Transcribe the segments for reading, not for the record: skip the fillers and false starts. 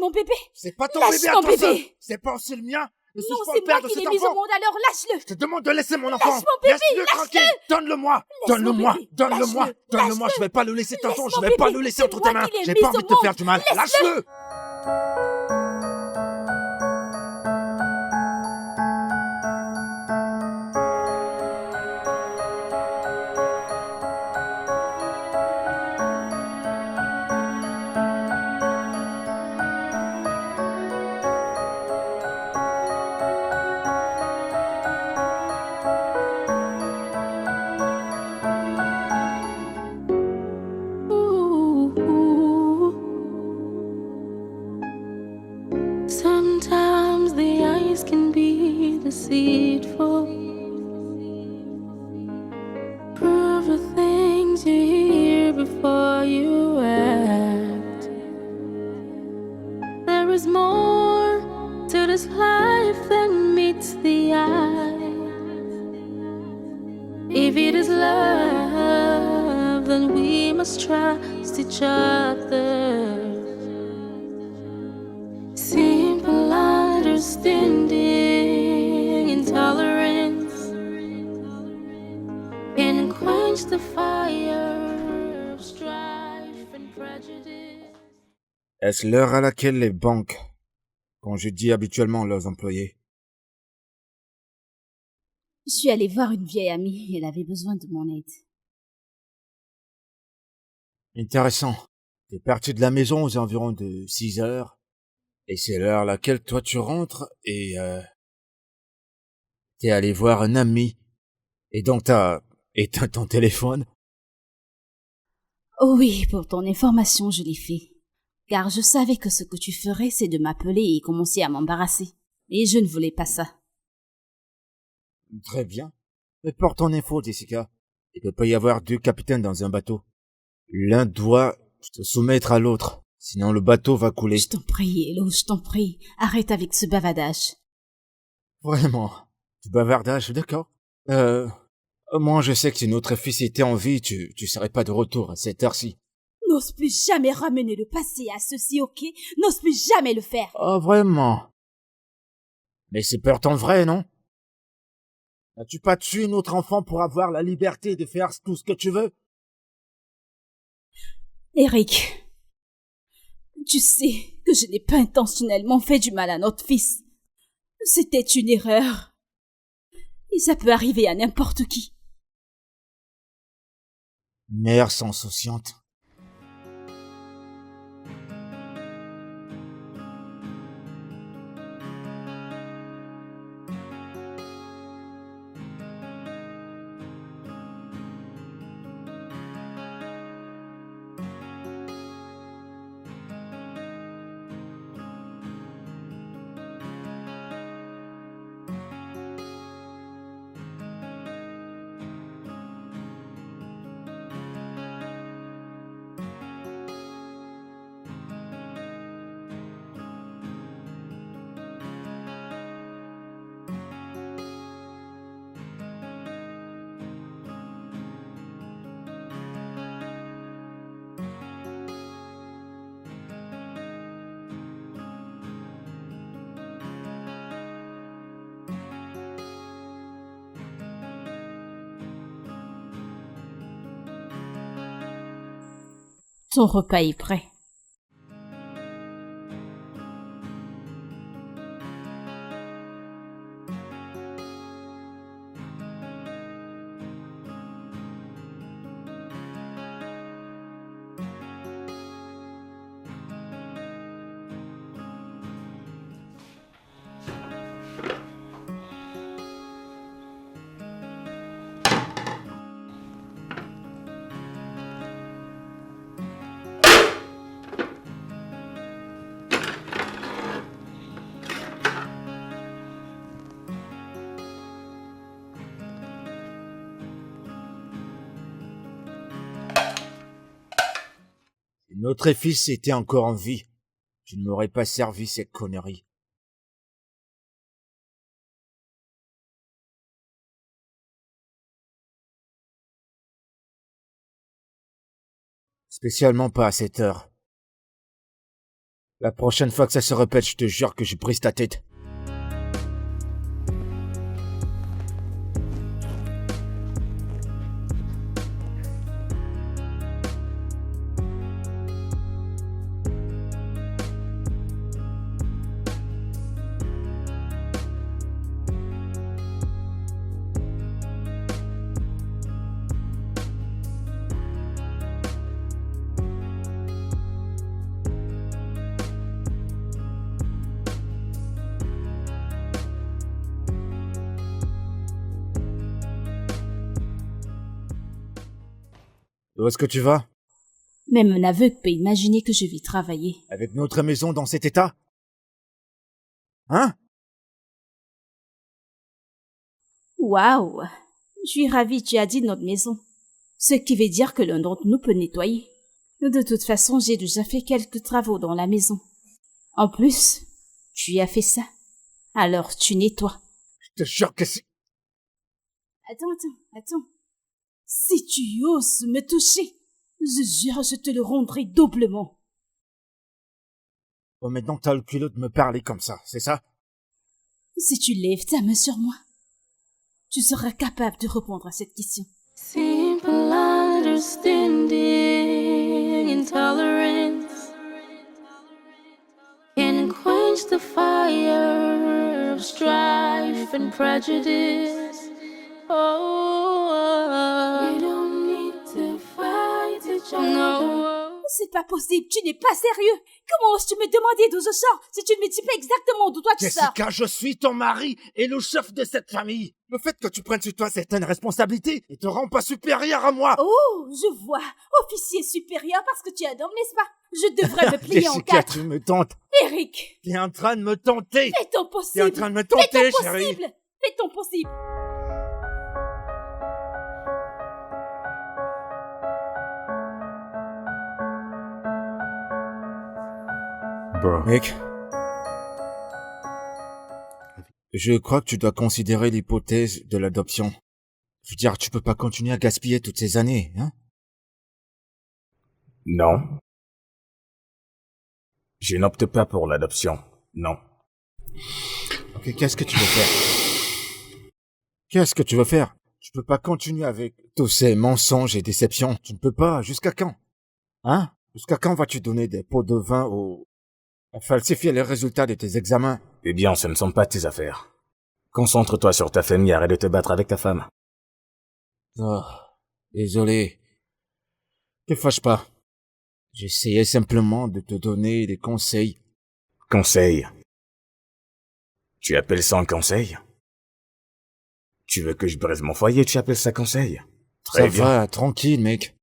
mon bébé. C'est pas ton Lâche bébé à mon toi seul. bébé. C'est pas aussi le mien. Ne Non, suis pas c'est le père moi de qui l'ai cet mis au enfant. monde, alors lâche-le. Je te demande de laisser mon enfant. Lâche mon bébé, Laisse-le tranquille. Donne-le-moi. Laisse mon Donne-le-moi. bébé, Donne-le-moi. lâche-le, Donne-le-moi. lâche-le. Je vais pas le laisser, tonton. Laisse Je mon vais pas bébé, le laisser c'est entre tes moi mains. qui l'ai J'ai mis pas au envie de te faire monde. du mal. Laisse-le. Lâche-le. Sometimes the eyes can be deceitful. Prove the things you hear before you act. There is more to this life than meets the eye. If it is love, then we must trust each other. Simple understanding and tolerance can quench the fire of strife and prejudice. Est-ce l'heure à laquelle les banques congédient habituellement leurs employés? Je suis allée voir une vieille amie. Elle avait besoin de mon aide. Intéressant. T'es parti de la maison aux environs de 6 heures. Et c'est l'heure à laquelle toi tu rentres et t'es allé voir un ami. Et donc t'as éteint ton téléphone. Oh oui, pour ton information, je l'ai fait. Car je savais que ce que tu ferais, c'est de m'appeler et commencer à m'embarrasser. Et je ne voulais pas ça. Très bien. Mais pour ton info, Jessica, il peut pas y avoir deux capitaines dans un bateau. L'un doit se soumettre à l'autre. Sinon le bateau va couler. Je t'en prie, Hello, je t'en prie. Arrête avec ce bavardage. Vraiment. Du bavardage, d'accord. Moi je sais que si notre fils était en vie, tu serais pas de retour à cette heure-ci. N'ose plus jamais ramener le passé à ceci, ok? N'ose plus jamais le faire. Oh, vraiment? Mais c'est pourtant vrai, non? N'as-tu pas tué notre enfant pour avoir la liberté de faire tout ce que tu veux? Eric, tu sais que je n'ai pas intentionnellement fait du mal à notre fils. C'était une erreur. Et ça peut arriver à n'importe qui. Mère sans souciante. Ton repas est prêt. Si notre fils était encore en vie, tu ne m'aurais pas servi cette connerie. Spécialement pas à cette heure. La prochaine fois que ça se répète, je te jure que je brise ta tête. Où est-ce que tu vas? Même un aveugle peut imaginer que je vais travailler. Avec notre maison dans cet état? Hein? Waouh! Je suis ravie, tu as dit notre maison. Ce qui veut dire que l'un d'entre nous peut nettoyer. De toute façon, j'ai déjà fait quelques travaux dans la maison. En plus, tu as fait ça. Alors tu nettoies. Je te jure que c'est... Attends. Si tu oses me toucher, je jure, je te le rendrai doublement. Oh, maintenant t'as le culot de me parler comme ça, c'est ça? Si tu lèves ta main sur moi, tu seras capable de répondre à cette question. Simple understanding, intolerance can quench the fire of strife and prejudice. Oh, we don't need to fight each other. No. C'est pas possible, tu n'es pas sérieux. Comment oses-tu me demander d'où je sors si tu ne me dis pas exactement d'où toi tu sors? Jessica, je suis ton mari et le chef de cette famille. Le fait que tu prennes sur toi certaines responsabilités ne te rend pas supérieur à moi. Oh, je vois. Officier supérieur parce que tu es un homme, n'est-ce pas? Je devrais me plier en Jessica, quatre. tu me tentes. Eric, T'es en train de me tenter. fais ton T'es possible. en train de me Fais ton tenter, chérie. possible. Fais ton possible. Bro. Mec, je crois que tu dois considérer l'hypothèse de l'adoption. Je veux dire, tu peux pas continuer à gaspiller toutes ces années, hein? Non. Je n'opte pas pour l'adoption. Non. Ok, qu'est-ce que tu veux faire? Qu'est-ce que tu veux faire? Tu peux pas continuer avec tous ces mensonges et déceptions. Tu ne peux pas. Jusqu'à quand? Hein? Jusqu'à quand vas-tu donner des pots de vin à falsifier les résultats de tes examens? Eh bien, ce ne sont pas tes affaires. Concentre-toi sur ta famille, arrête de te battre avec ta femme. Oh, désolé. Ne fâche pas. J'essayais simplement de te donner des conseils. Conseil. Tu appelles ça un conseil? Tu veux que je brise mon foyer, tu appelles ça conseil? Très bien. Ça va, tranquille, mec.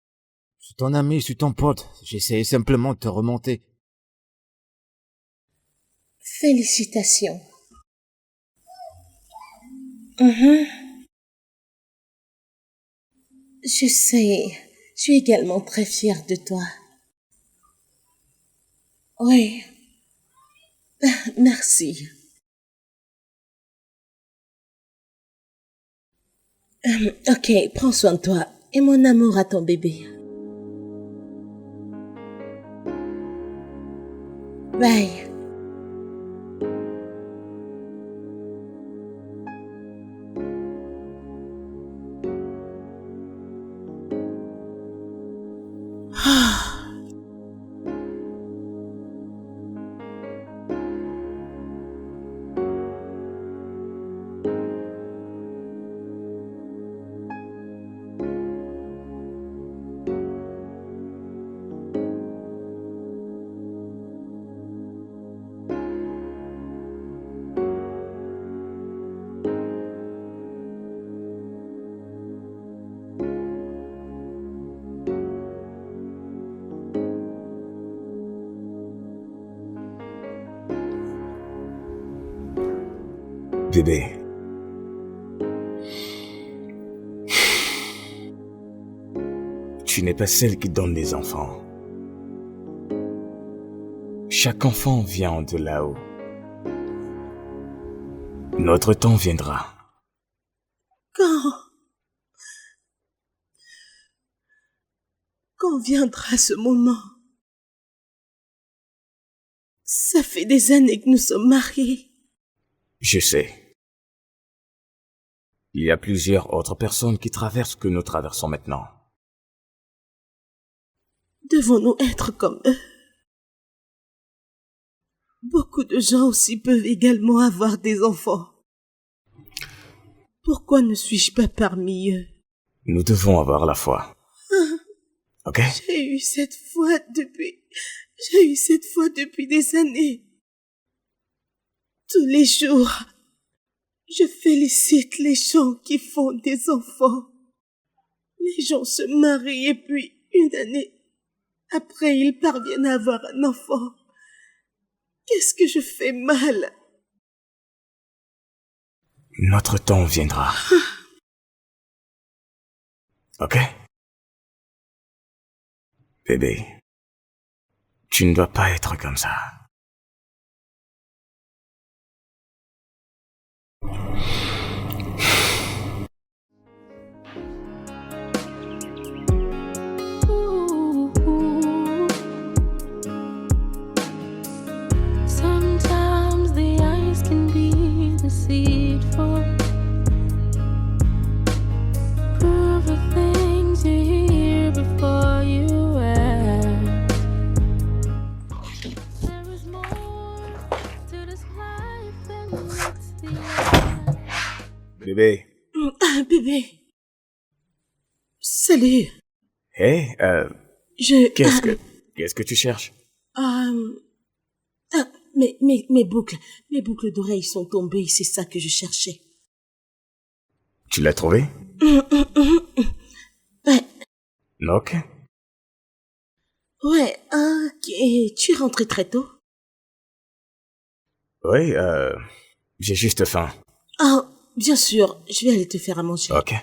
Je suis ton ami, je suis ton pote. J'essayais simplement de te remonter. Félicitations. Je sais, je suis également très fière de toi. Oui. Merci. Ok, prends soin de toi et mon amour à ton bébé. Bye. Bébé. Tu n'es pas celle qui donne les enfants. Chaque enfant vient de là-haut. Notre temps viendra. Quand viendra ce moment? Ça fait des années que nous sommes mariés. Je sais. Il y a plusieurs autres personnes qui traversent ce que nous traversons maintenant. Devons-nous être comme eux? Beaucoup de gens aussi peuvent également avoir des enfants. Pourquoi ne suis-je pas parmi eux? Nous devons avoir la foi. Ok? J'ai eu cette foi depuis des années. Tous les jours, je félicite les gens qui font des enfants. Les gens se marient et puis, une année après, ils parviennent à avoir un enfant. Qu'est-ce que je fais mal? Notre temps viendra. Ok? Bébé, tu ne dois pas être comme ça. Ooh. Sometimes the eyes can be deceitful. Prove the things you hear before you act. There is more to this life than meets the eye. Bébé. Ah, bébé. Salut. Hé, qu'est-ce que tu cherches? Mes boucles d'oreilles sont tombées, c'est ça que je cherchais. Tu l'as trouvé? Ouais, Ok. ouais, ok. Tu es rentré très tôt? Oui, j'ai juste faim. Ah, bien sûr, je vais aller te faire à manger. Ok.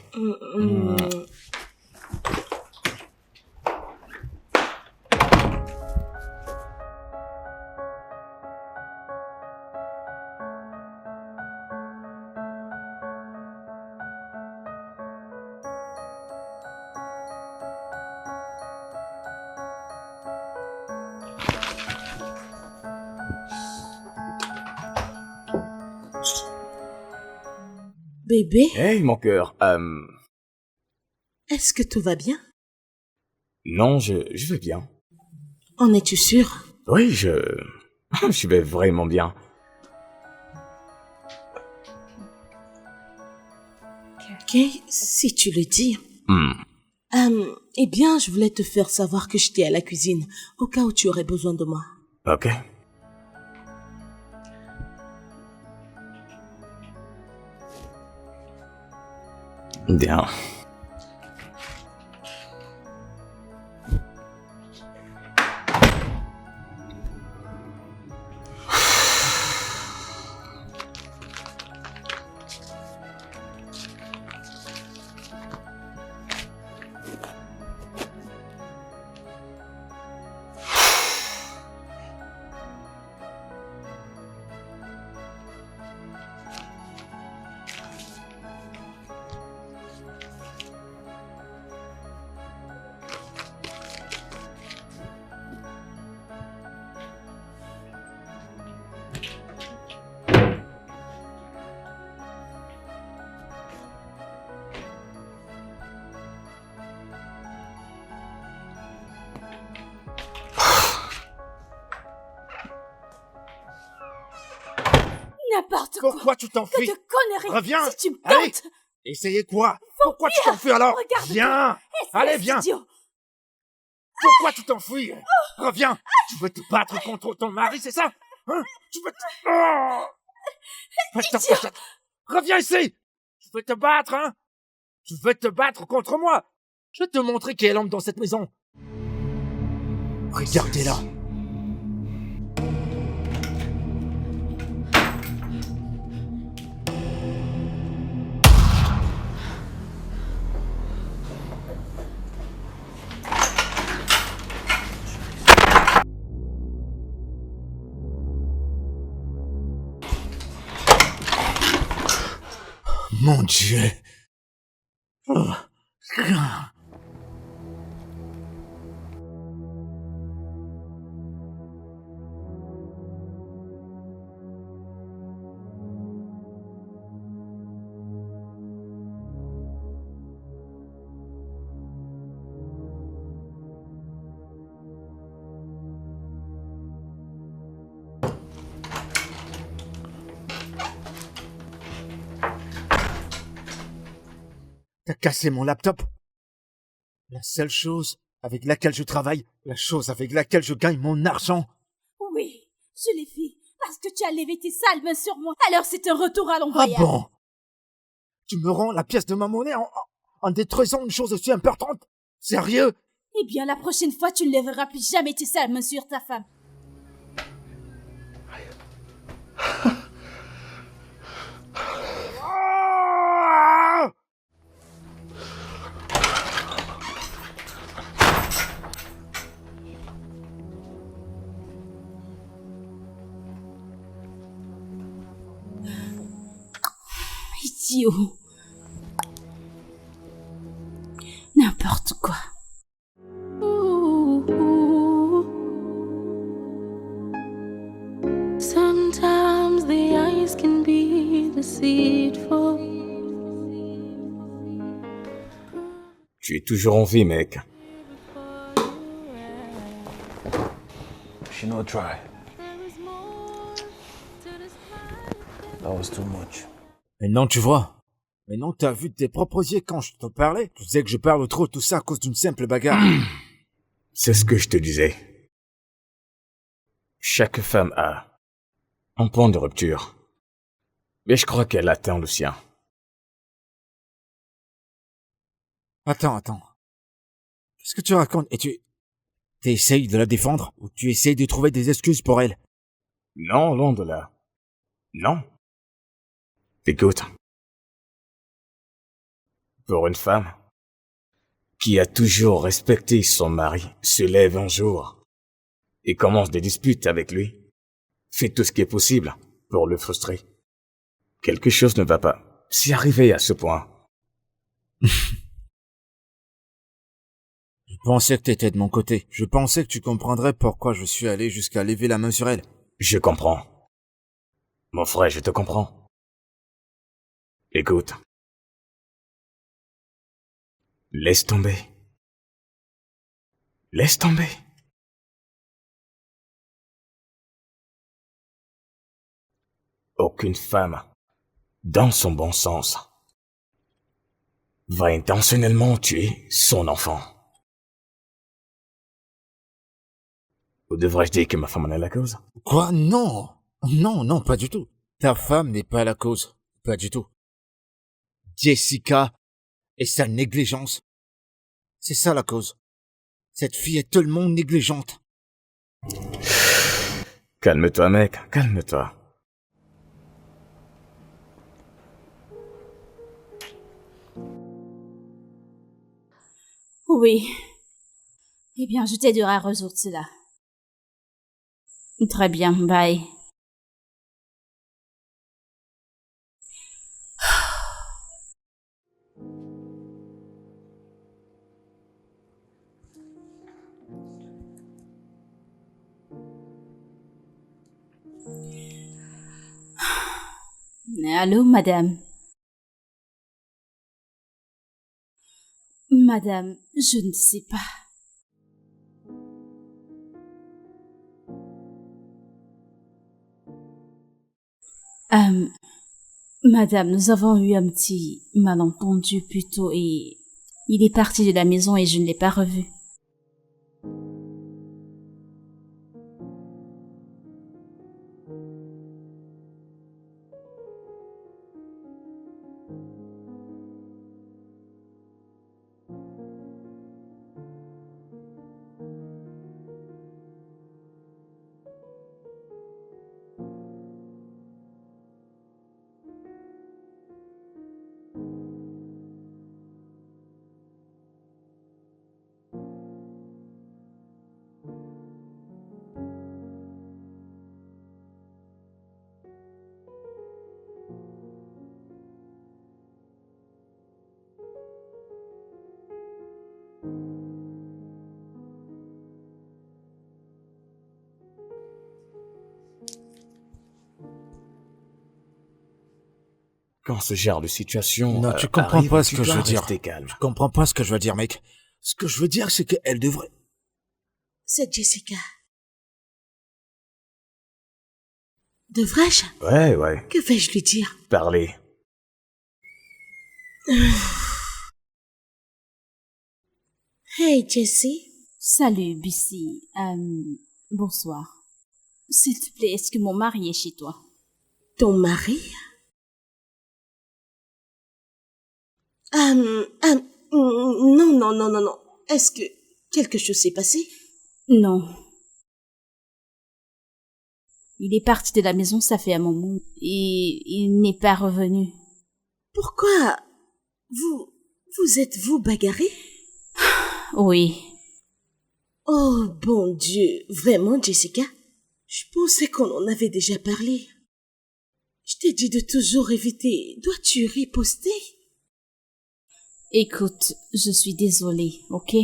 Bébé, Hey, mon cœur, est-ce que tout va bien? non, je vais bien. En es-tu sûr? Oui, je vais vraiment bien. Ok, si tu le dis. Hmm. Eh bien, je voulais te faire savoir que j'étais à la cuisine, au cas où tu aurais besoin de moi. Ok. Bien. N'importe quoi. Pourquoi tu Que t'enfuis? de conneries. Reviens. Si tu me Allez. tentes. Essayez quoi? Pourquoi tu t'enfuis alors? Regarde-toi. Viens. Allez, viens. Idiot. Pourquoi tu t'enfuis? Reviens. Tu veux te battre contre ton mari, c'est ça? Hein? Tu veux te... Oh! Idiot. Reviens ici. Tu veux te battre, hein? Tu veux te battre contre moi? Je vais te montrer qui est l'homme dans cette maison. Regardez-la. Mon Dieu. Oh. T'as cassé mon laptop. La seule chose avec laquelle je travaille, la chose avec laquelle je gagne mon argent. Oui, je l'ai fait, parce que tu as levé tes sales mains sur moi. Alors c'est un retour à Ah l'envoyeur. bon? Tu me rends la pièce de ma monnaie en détruisant une chose aussi importante? Sérieux? Eh bien, la prochaine fois, tu ne lèveras plus jamais tes sales mains sur ta femme. Ah! Idiot. N'importe quoi. Ooh. Sometimes the eyes can be deceitful. Tu es toujours en vie, mec. She no try. That was too much. Maintenant, tu vois. Maintenant, t'as vu de tes propres yeux quand je te parlais. Tu disais que je parle trop, tout ça à cause d'une simple bagarre. C'est ce que je te disais. Chaque femme a un point de rupture. Mais je crois qu'elle atteint le sien. Attends. Qu'est-ce que tu racontes? Et tu essayes de la défendre? Ou tu essayes de trouver des excuses pour elle? Non, loin de là. Non. Écoute. Pour une femme qui a toujours respecté son mari, se lève un jour et commence des disputes avec lui, fait tout ce qui est possible pour le frustrer. Quelque chose ne va pas. C'est arrivé à ce point. Je pensais que t'étais de mon côté. Je pensais que tu comprendrais pourquoi je suis allé jusqu'à lever la main sur elle. Je comprends. Mon frère, je te comprends. Écoute. Laisse tomber. Laisse tomber. Aucune femme, dans son bon sens, va intentionnellement tuer son enfant. Ou devrais-je dire que ma femme en est la cause? Quoi? Non, pas du tout. Ta femme n'est pas la cause. Pas du tout. Jessica et sa négligence. C'est ça la cause. Cette fille est tellement négligente. Calme-toi, mec, calme-toi. Oui. Eh bien, je t'aiderai à résoudre cela. Très bien, bye. Allô, madame. Madame, je ne sais pas. Madame, nous avons eu un petit malentendu plus tôt et il est parti de la maison et je ne l'ai pas revu. Quand ce genre de situation Non, tu comprends arrive, pas ce tu que je dois veux dire. rester calme. Tu comprends pas ce que je veux dire, mec. Ce que je veux dire, c'est qu'elle devrait... C'est Jessica. Devrais-je? Ouais. Que vais-je lui dire? Parler. Hey, Jessie. Salut, Bissy. Bonsoir. S'il te plaît, est-ce que mon mari est chez toi? Ton mari? Non. Est-ce que quelque chose s'est passé? Non. Il est parti de la maison, ça fait un moment. Et il n'est pas revenu. Pourquoi? Vous êtes-vous bagarré? Oui. Oh, bon Dieu. Vraiment, Jessica? Je pensais qu'on en avait déjà parlé. Je t'ai dit de toujours éviter. Dois-tu riposter? Écoute, je suis désolée, ok?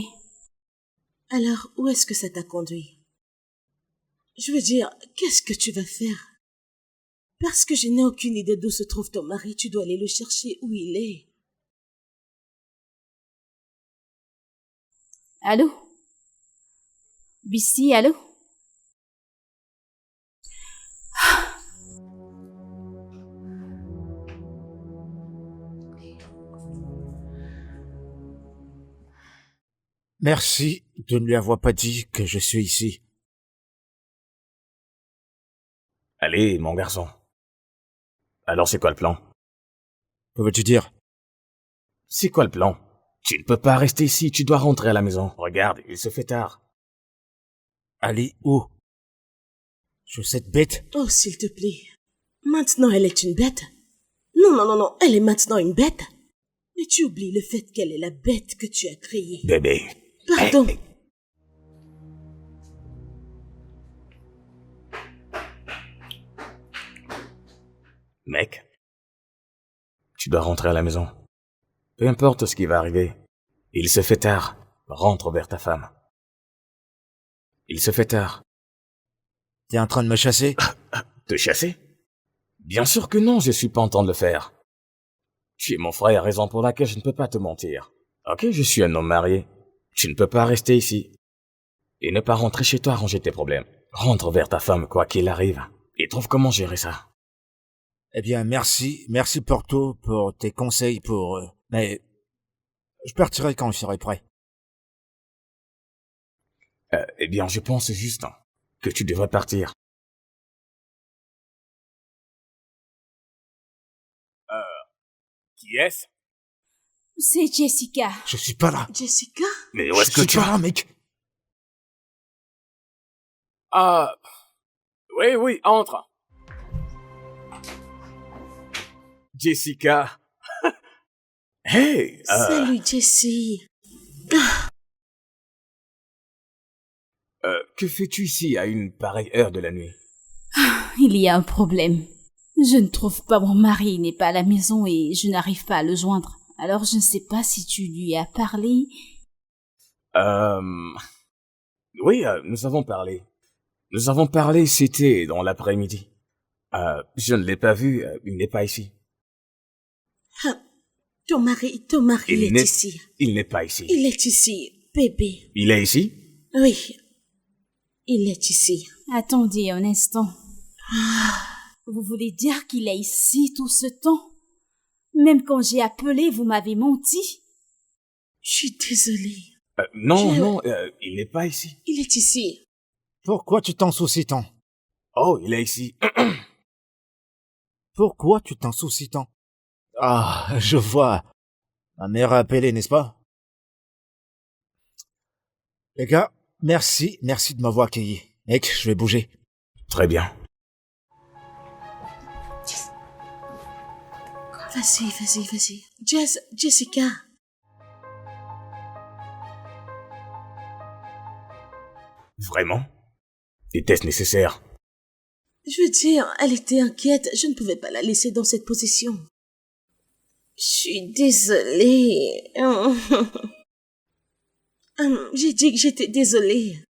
Alors, où est-ce que ça t'a conduit? Je veux dire, qu'est-ce que tu vas faire? Parce que je n'ai aucune idée d'où se trouve ton mari, tu dois aller le chercher où il est. Allô? Bissy, allô? Merci de ne lui avoir pas dit que je suis ici. Allez, mon garçon. Alors c'est quoi le plan? Que veux-tu dire? C'est quoi le plan? Tu ne peux pas rester ici, tu dois rentrer à la maison. Regarde, il se fait tard. Aller où? Sur cette bête? Oh, s'il te plaît. Maintenant, elle est une bête? Non, elle est maintenant une bête? Mais tu oublies le fait qu'elle est la bête que tu as créée. Bébé. Pardon. Hey. Mec, tu dois rentrer à la maison. Peu importe ce qui va arriver. Il se fait tard. Rentre vers ta femme. Il se fait tard. T'es en train de me chasser? Te chasser? Bien sûr que non, je suis pas en train de le faire. Tu es mon frère, raison pour laquelle je ne peux pas te mentir. Ok, je suis un homme marié. Tu ne peux pas rester ici. Et ne pas rentrer chez toi arranger tes problèmes. Rentre vers ta femme, quoi qu'il arrive. Et trouve comment gérer ça. Eh bien, merci pour tout, pour tes conseils, mais je partirai quand je serai prêt. Eh bien, je pense juste que tu devrais partir. Qui est-ce? C'est Jessica. Je suis pas là. Jessica? Mais où est-ce Je que suis tu pas vas? là, mec. Ah... Oui, entre. Jessica. Hey. Salut, Jessie. Que fais-tu ici à une pareille heure de la nuit? Il y a un problème. Je ne trouve pas mon mari, il n'est pas à la maison et je n'arrive pas à le joindre. Alors je ne sais pas si tu lui as parlé. Oui, nous avons parlé. Nous avons parlé, c'était dans l'après-midi. Je ne l'ai pas vu, il n'est pas ici. Ah, ton mari est ici. Il n'est pas ici. Il est ici, bébé. Il est ici? Oui, il est ici. Attendez un instant. Vous voulez dire qu'il est ici tout ce temps? Même quand j'ai appelé, vous m'avez menti? Je suis désolée. Non, il n'est pas ici. Il est ici. Pourquoi tu t'en soucies tant? Oh, il est ici. Pourquoi tu t'en soucies tant? Ah, je vois. Ma mère a appelé, n'est-ce pas? Les gars, merci de m'avoir accueilli. Mec, je vais bouger. Très bien. Vas-y. Jessica. Vraiment? Était-ce nécessaire? Je veux dire, elle était inquiète. Je ne pouvais pas la laisser dans cette position. Je suis désolée. J'ai dit que j'étais désolée.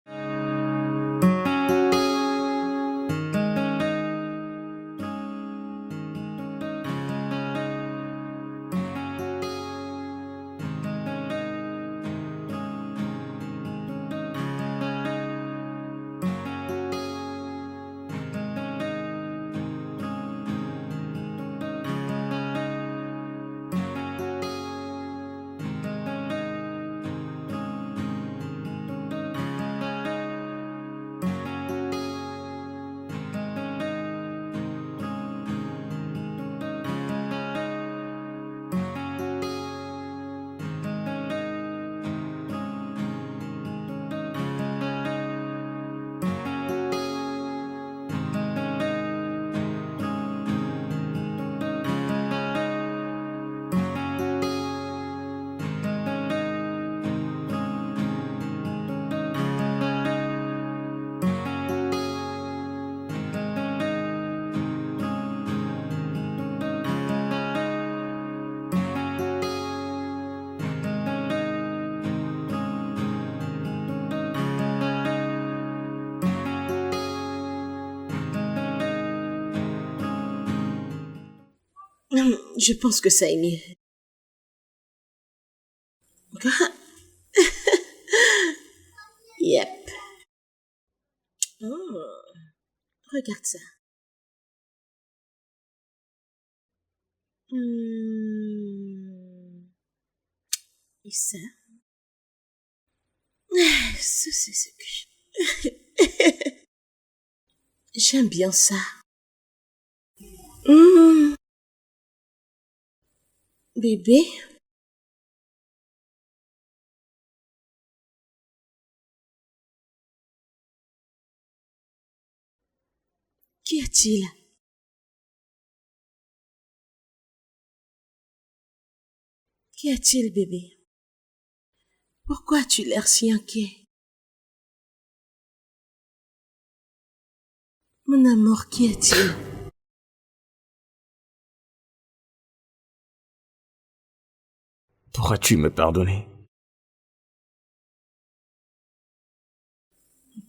Je pense que ça est mieux. Yep. Oh, regarde ça. Et ça? Ça, c'est ce que j'aime bien ça. Bébé? Qu'y a-t-il? Qu'y a-t-il, bébé? Pourquoi as-tu l'air si inquiet? Mon amour, qu'y a-t-il? Pourras-tu me pardonner?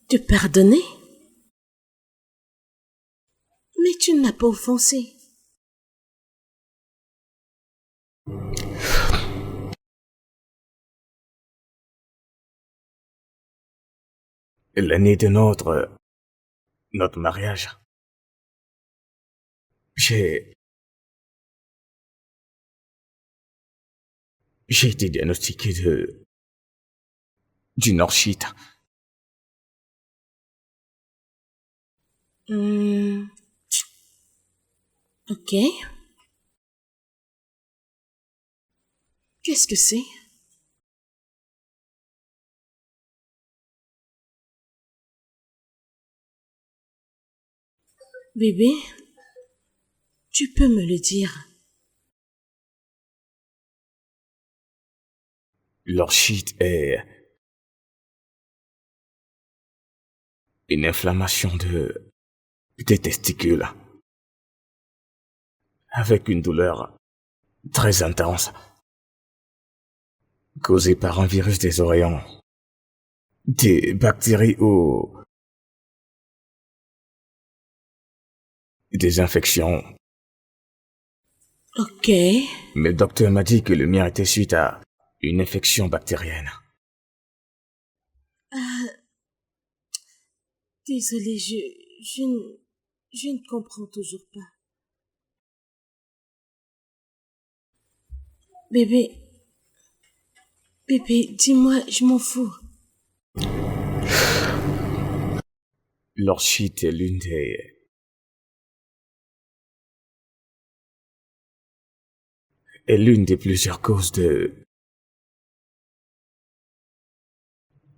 Te pardonner? Mais tu ne m'as pas offensé. L'année de notre mariage, j'ai été diagnostiqué d'une orchite. Ok. Qu'est-ce que c'est? Bébé, tu peux me le dire. L'orchite est une inflammation des testicules, avec une douleur très intense, causée par un virus des oreillons, des bactéries ou des infections. Ok. Mais le docteur m'a dit que le mien était suite à une infection bactérienne. Désolée, je ne comprends toujours pas. Bébé, dis-moi, je m'en fous. L'orchite est l'une des plusieurs causes de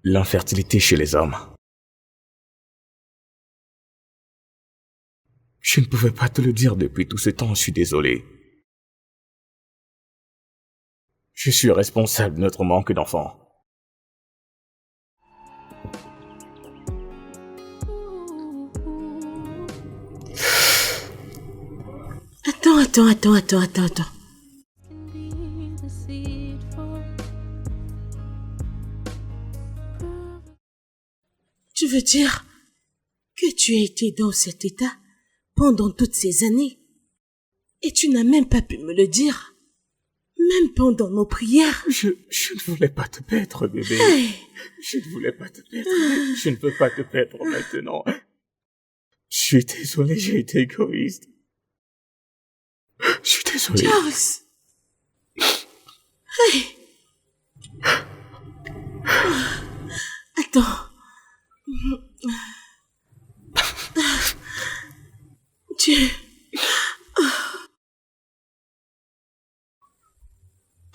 l'infertilité chez les hommes. Je ne pouvais pas te le dire depuis tout ce temps, je suis désolé. Je suis responsable de notre manque d'enfants. Attends. Tu veux dire que tu as été dans cet état pendant toutes ces années et tu n'as même pas pu me le dire, même pendant nos prières? Je ne voulais pas te perdre, bébé. Hey. Je ne voulais pas te perdre. Je ne peux pas te perdre maintenant. Je suis désolé, j'ai été égoïste. Je suis désolé. Charles! Hey! Attends.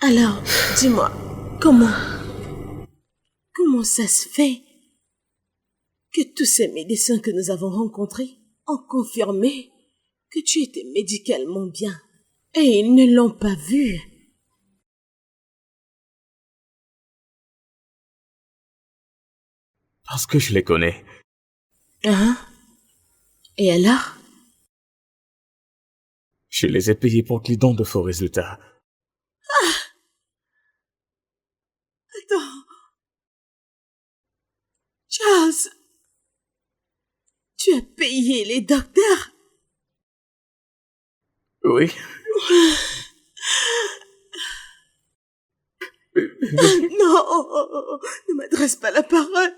Alors, dis-moi, comment ça se fait que tous ces médecins que nous avons rencontrés ont confirmé que tu étais médicalement bien et ils ne l'ont pas vu? Parce que je les connais. Hein? Et alors? Je les ai payés pour qu'ils donnent de faux résultats. Attends. Charles, tu as payé les docteurs? Oui. Non, ne m'adresse pas la parole.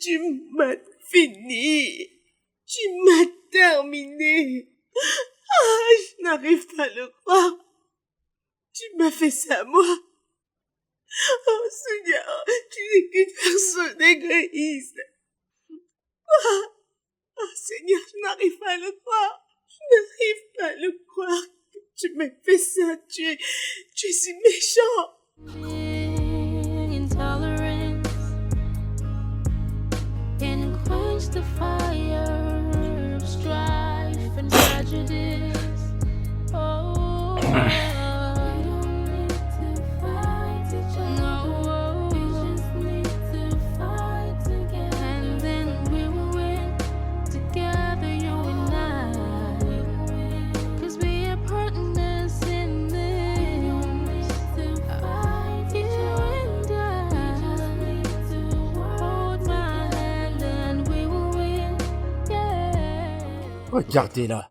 Tu m'as fini. Tu m'as terminé. Ah, je n'arrive pas à le croire. Tu m'as fait ça à moi. Oh Seigneur, tu n'es qu'une personne égoïste. Oh Seigneur, je n'arrive pas à le croire. Je n'arrive pas à le croire que tu m'as fait ça. Tu es si méchant. Intolerance can quench the fire of strife and prejudice. Oh, we don't need to fight each other. We just need to fight together, and then we will win together, you and I. 'Cause we are partners in this. You and I. Hold my hand and we will win. Yeah. Regardez-la.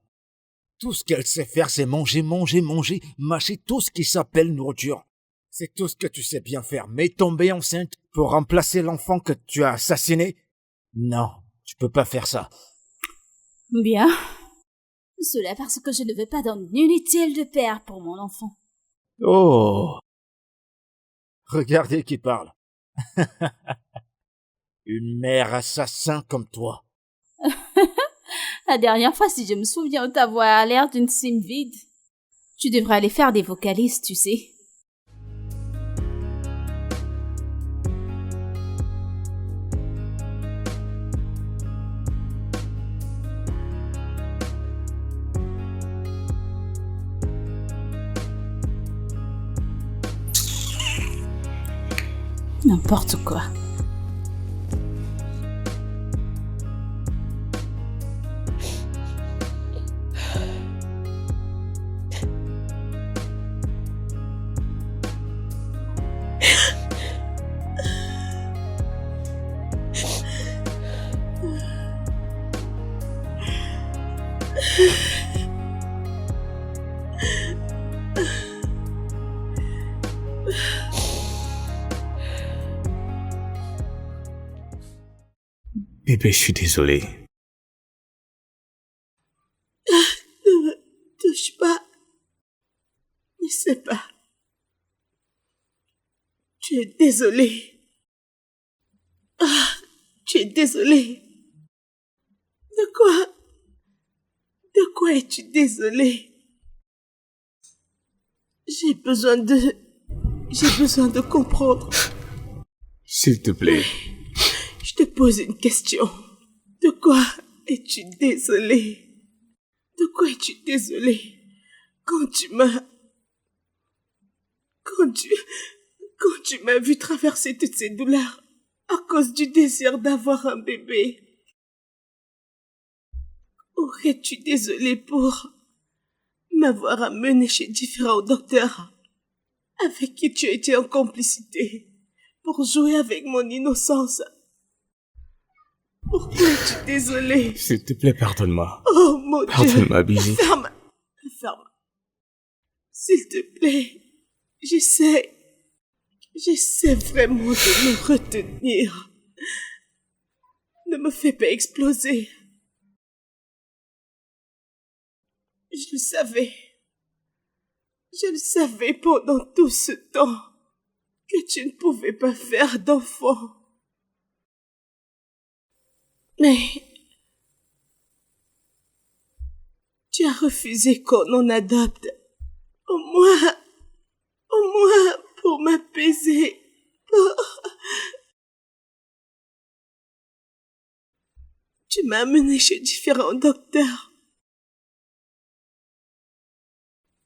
Tout ce qu'elle sait faire, c'est manger, manger, manger, mâcher tout ce qui s'appelle nourriture. C'est tout ce que tu sais bien faire. Mais tomber enceinte pour remplacer l'enfant que tu as assassiné? Non, tu peux pas faire ça. Bien. Cela parce que je ne veux pas d'un inutile de père pour mon enfant. Oh! Regardez qui parle. Une mère assassin comme toi. La dernière fois, si je me souviens, ta voix a l'air d'une cime vide. Tu devrais aller faire des vocalises, tu sais. N'importe quoi. Bébé, je suis désolé. Ne me touche pas. Ne sais pas. Tu es désolé. Ah, tu es désolé. De quoi? De quoi es-tu désolé? J'ai besoin de comprendre. S'il te plaît. Je te pose une question. De quoi es-tu désolé? De quoi es-tu désolé? Quand tu m'as vu traverser toutes ces douleurs à cause du désir d'avoir un bébé, aurais-tu désolé pour m'avoir amené chez différents docteurs avec qui tu as été en complicité pour jouer avec mon innocence? Pourquoi es-tu désolé? S'il te plaît, pardonne-moi. Oh mon Dieu! Pardonne-moi, Busy. Ferme! S'il te plaît, j'essaie vraiment de me retenir. Ne me fais pas exploser. Je le savais pendant tout ce temps que tu ne pouvais pas faire d'enfant. Mais tu as refusé qu'on en adopte. Au moins pour m'apaiser. Tu m'as amené chez différents docteurs.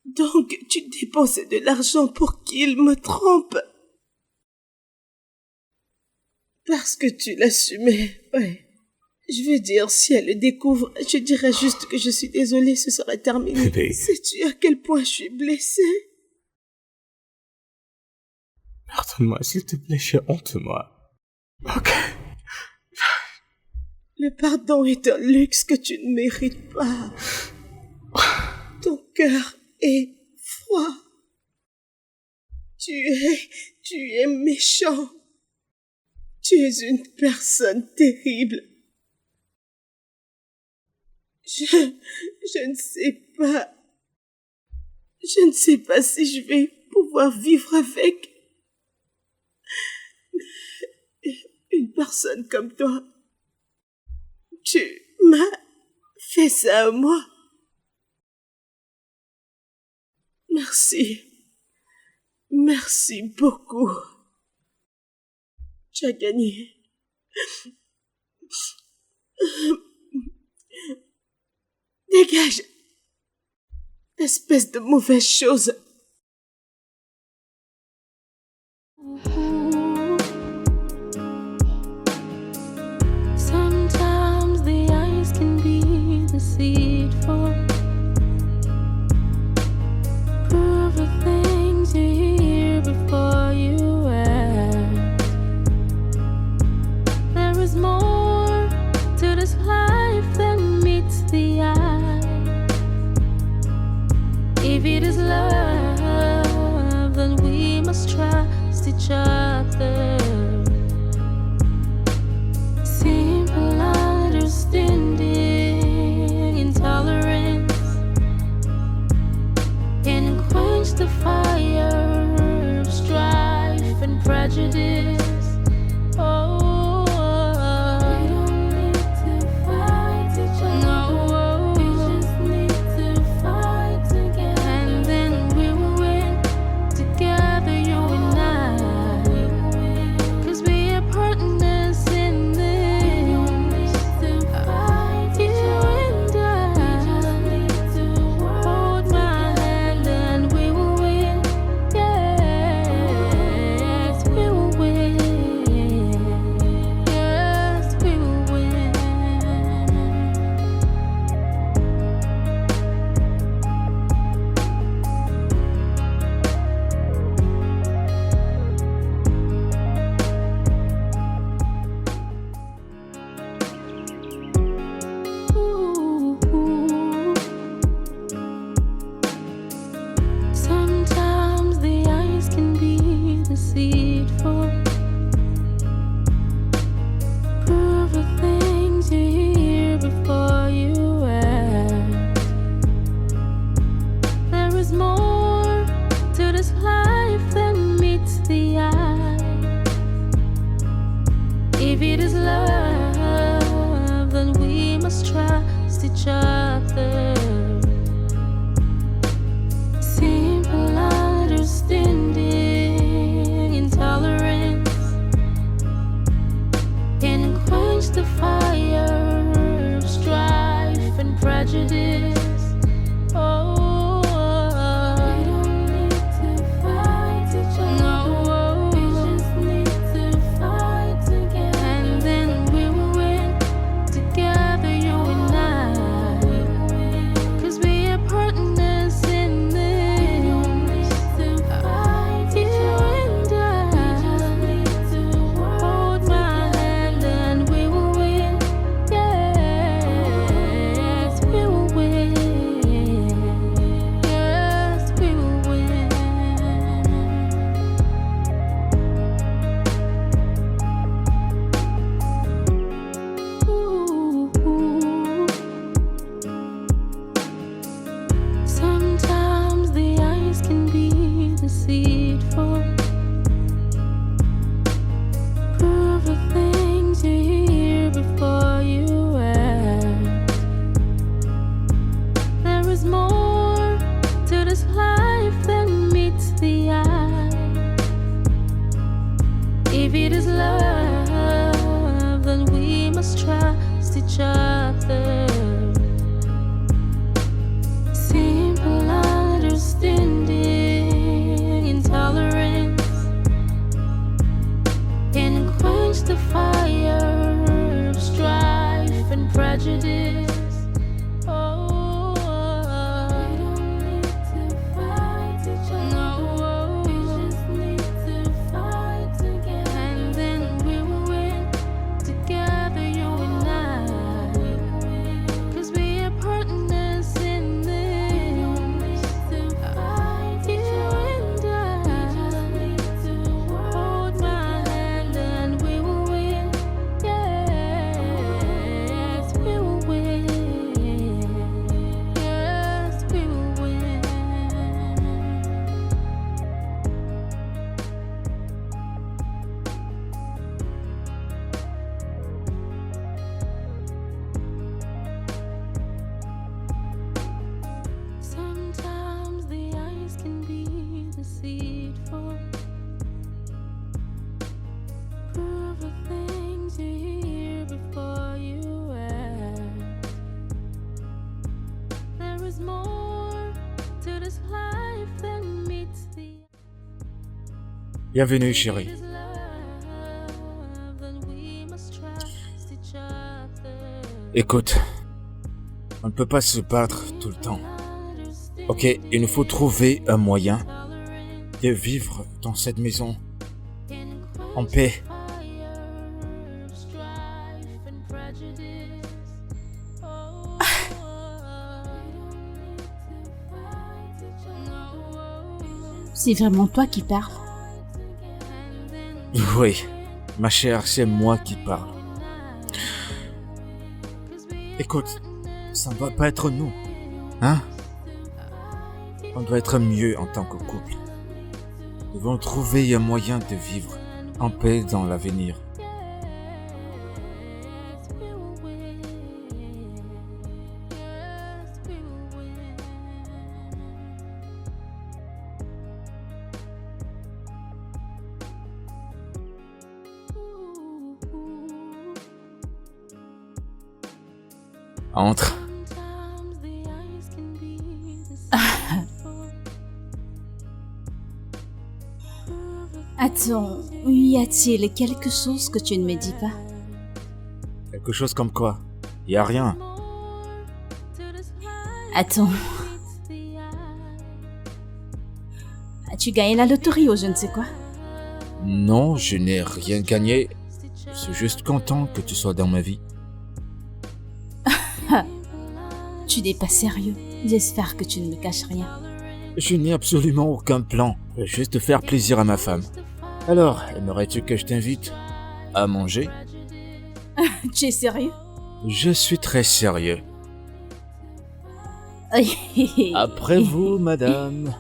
Donc tu dépensais de l'argent pour qu'ils me trompent. Parce que tu l'assumais, ouais. Je veux dire, si elle le découvre, je dirais juste que je suis désolée, ce serait terminé. Bébé. Sais-tu à quel point je suis blessée? Pardonne-moi, s'il te plaît, j'ai honte de moi. Ok. Le pardon est un luxe que tu ne mérites pas. Ton cœur est froid. Tu es méchant. Tu es une personne terrible. Je ne sais pas. Je ne sais pas si je vais pouvoir vivre avec une personne comme toi. Tu m'as fait ça à moi. Merci. Merci beaucoup. Tu as gagné. Dégage. Espèce de mauvaise chose. Sometimes the eyes can be deceitful. Prove the things you hear before you act. There is more to this life than meets the eye. If it is love, then we must trust each other. Simple understanding, intolerance can quench the fire of strife and prejudice. Oh, we don't need to fight each other. No, we just need to fight together, and then we will win together, you and I. 'Cause we are partners in this. We don't need to fight each other. We just need to hold my hand and we will win. Yes, we will win. Yes, we will win. Ooh. Sometimes the eyes can be deceitful. Prove the things you hear before you act. There is more to this life than meets the eye. If it is love, then we must trust each other. Simple understanding, intolerance can quench the fire of strife and prejudice. Oh, we don't need to fight each other. No, we just need to fight together, and then we will win together, you and I. 'Cause we are partners in this. We don't need to fight each other. And I. We just need to hold my hand and we will win. Yes, we will win. Yes, we will win. Ooh. Sometimes the eyes can be deceitful. Prove the things you hear before you act. There is more to this life than meets the eye. If it is love, then we must trust each other. Simple understanding, intolerance can quench the fire of strife and prejudice. Oh, we don't need to fight each other. No, we just need to fight together, and then we will win together, you and I. Bienvenue, chérie. Écoute, on ne peut pas se battre tout le temps. Ok, il nous faut trouver un moyen de vivre dans cette maison en paix. C'est vraiment toi qui parles. Oui, ma chère, c'est moi qui parle. Écoute, ça ne doit pas être nous, hein? On doit être mieux en tant que couple. Nous devons trouver un moyen de vivre en paix dans l'avenir. Entre. Attends, y a-t-il quelque chose que tu ne me dis pas? Quelque chose comme quoi? Y a rien. Attends. As-tu gagné la loterie ou je ne sais quoi? Non, je n'ai rien gagné. Je suis juste content que tu sois dans ma vie. Tu n'es pas sérieux. J'espère que tu ne me caches rien. Je n'ai absolument aucun plan. Je veux juste faire plaisir à ma femme. Alors, aimerais-tu que je t'invite à manger? Tu es sérieux? Je suis très sérieux. Après vous, madame.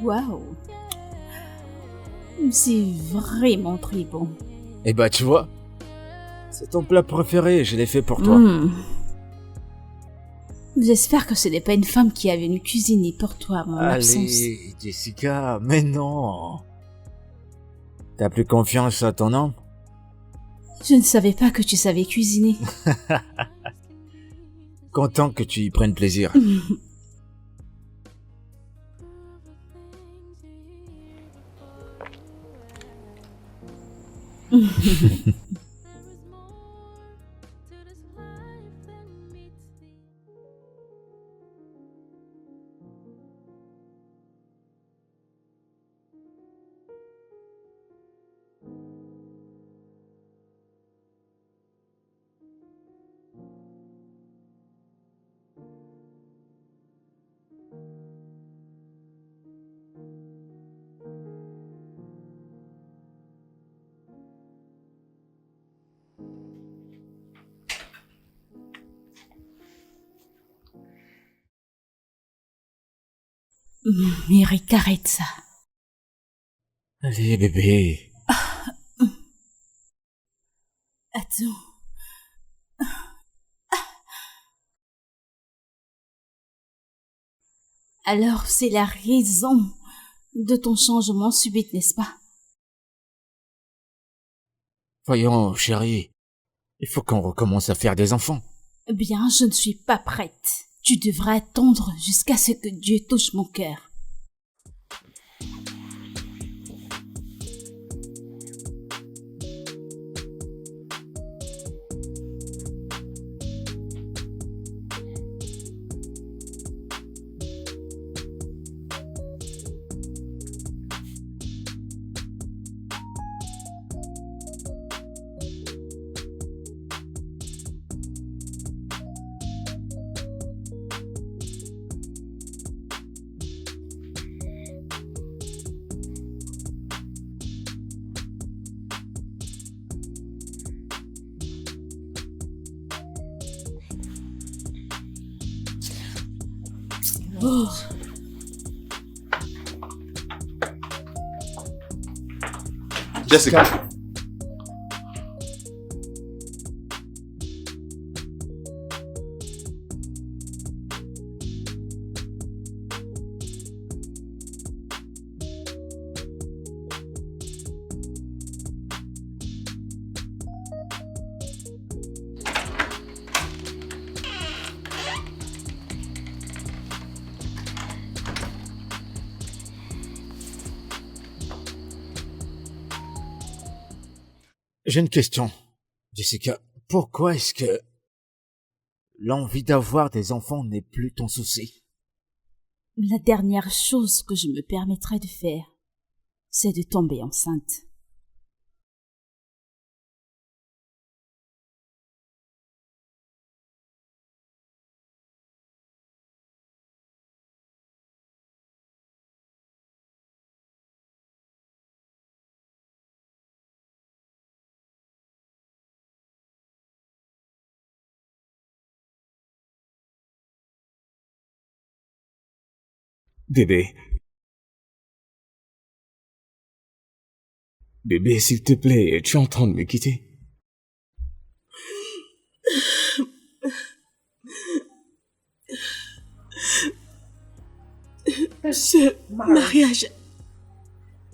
Waouh. C'est vraiment très bon. Eh bah, tu vois, c'est ton plat préféré, je l'ai fait pour toi. J'espère que ce n'est pas une femme qui est venue cuisiner pour toi en mon absence. Allez, Jessica, mais non. T'as plus confiance à ton homme? Je ne savais pas que tu savais cuisiner. Content que tu y prennes plaisir. Eric, arrête ça. Allez, bébé. Attends. Alors, c'est la raison de ton changement subit, n'est-ce pas? Voyons, chérie, il faut qu'on recommence à faire des enfants. Bien, je ne suis pas prête. Tu devras attendre jusqu'à ce que Dieu touche mon cœur. Oh. Jessica. J'ai une question. Jessica, pourquoi est-ce que l'envie d'avoir des enfants n'est plus ton souci? La dernière chose que je me permettrais de faire, c'est de tomber enceinte. Bébé. Bébé, s'il te plaît, es-tu en train de me quitter? Ce mariage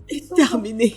est terminé.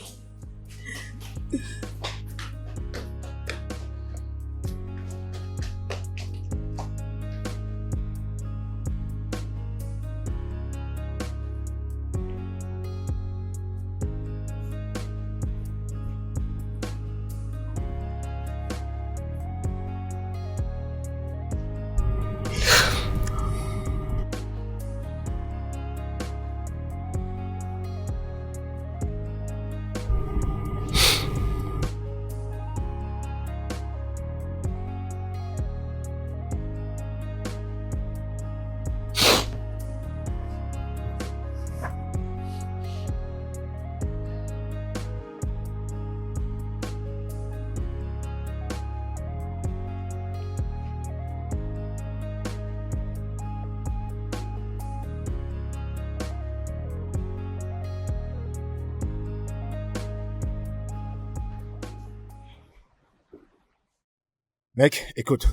Mec, écoute.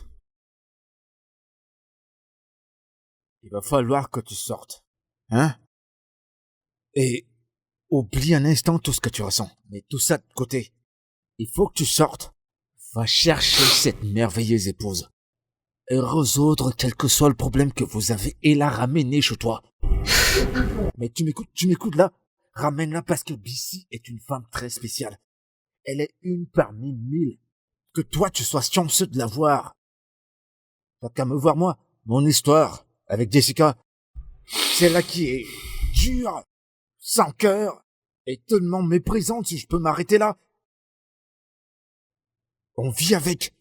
Il va falloir que tu sortes. Hein? Et oublie un instant tout ce que tu ressens. Mais tout ça de côté. Il faut que tu sortes. Va chercher cette merveilleuse épouse. Et résoudre quel que soit le problème que vous avez et la ramener chez toi. Mais tu m'écoutes là? Ramène-la parce que Bissy est une femme très spéciale. Elle est une parmi mille. Que toi tu sois chanceux de la voir. T'as qu'à me voir moi. Mon histoire avec Jessica. Celle-là qui est dure, sans cœur, et tellement méprisante si je peux m'arrêter là. On vit avec.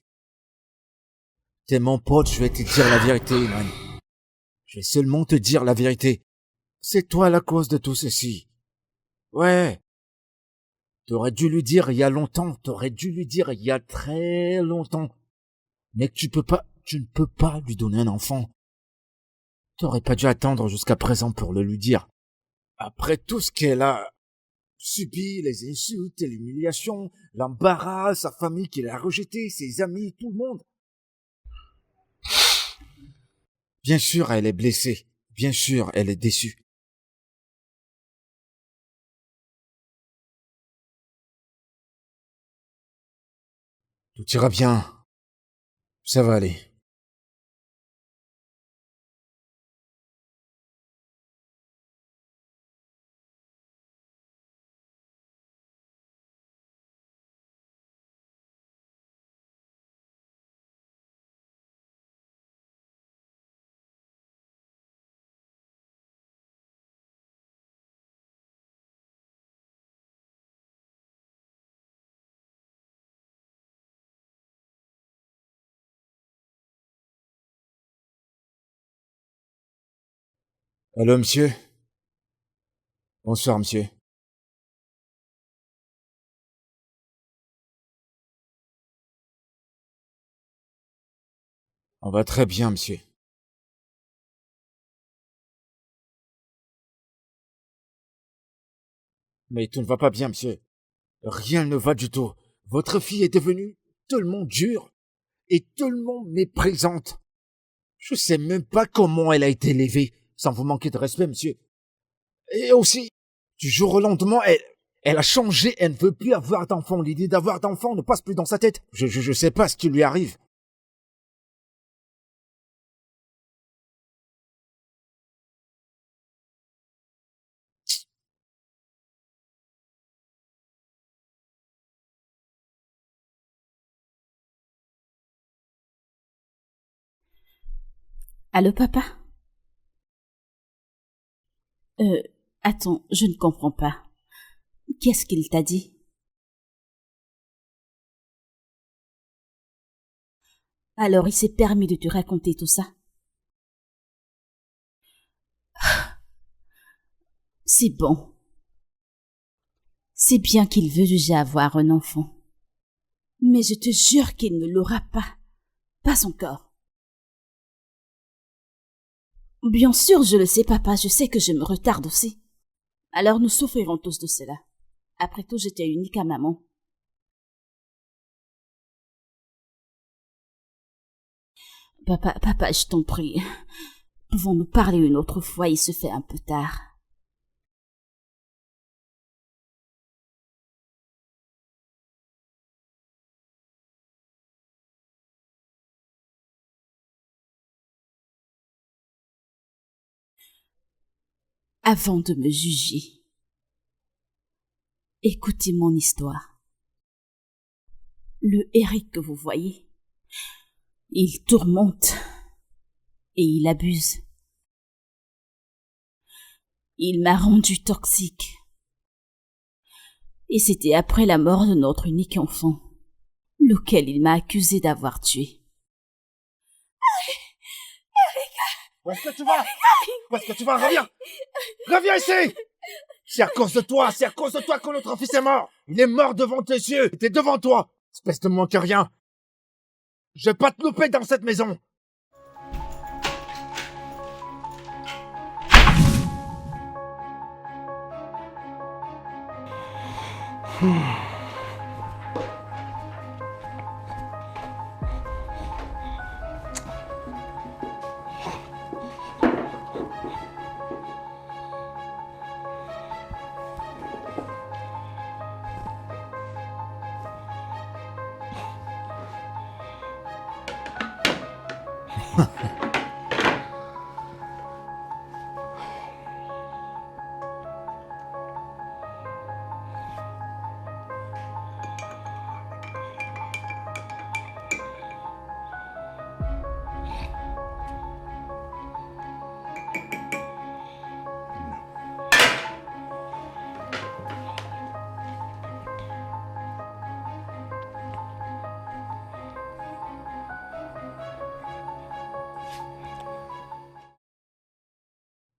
T'es mon pote, je vais te dire la vérité, man. Je vais seulement te dire la vérité. C'est toi la cause de tout ceci. Ouais. T'aurais dû lui dire il y a longtemps, t'aurais dû lui dire il y a très longtemps. Mais que tu ne peux pas lui donner un enfant. T'aurais pas dû attendre jusqu'à présent pour le lui dire. Après tout ce qu'elle a subi, les insultes et l'humiliation, l'embarras, sa famille qui l'a rejeté, ses amis, tout le monde. Bien sûr, elle est blessée. Bien sûr, elle est déçue. Tout ira bien. Ça va aller. Allô, monsieur? Bonsoir, monsieur. On va très bien, monsieur. Mais tout ne va pas bien, monsieur. Rien ne va du tout. Votre fille est devenue tellement dure et tellement méprisante. Je sais même pas comment elle a été élevée, sans vous manquer de respect, monsieur. Et aussi, du jour au lendemain, elle a changé, elle ne veut plus avoir d'enfant. L'idée d'avoir d'enfant ne passe plus dans sa tête. Je sais pas ce qui lui arrive. Allô, papa? Attends, je ne comprends pas. Qu'est-ce qu'il t'a dit? Alors il s'est permis de te raconter tout ça? C'est bon. C'est bien qu'il veut déjà avoir un enfant. Mais je te jure qu'il ne l'aura pas. Pas encore. Bien sûr, je le sais, papa, je sais que je me retarde aussi. Alors nous souffrirons tous de cela. Après tout, j'étais unique à maman. Papa, je t'en prie. Pouvons-nous parler une autre fois, il se fait un peu tard. Avant de me juger, écoutez mon histoire. Le Eric que vous voyez, il tourmente et il abuse. Il m'a rendu toxique. Et c'était après la mort de notre unique enfant, lequel il m'a accusé d'avoir tué. Où est-ce que tu vas? Où est-ce que tu vas? Reviens! Reviens ici! C'est à cause de toi que notre fils est mort! Il est mort devant tes yeux! Il était devant toi! Espèce de manque à rien! Je vais pas te louper dans cette maison!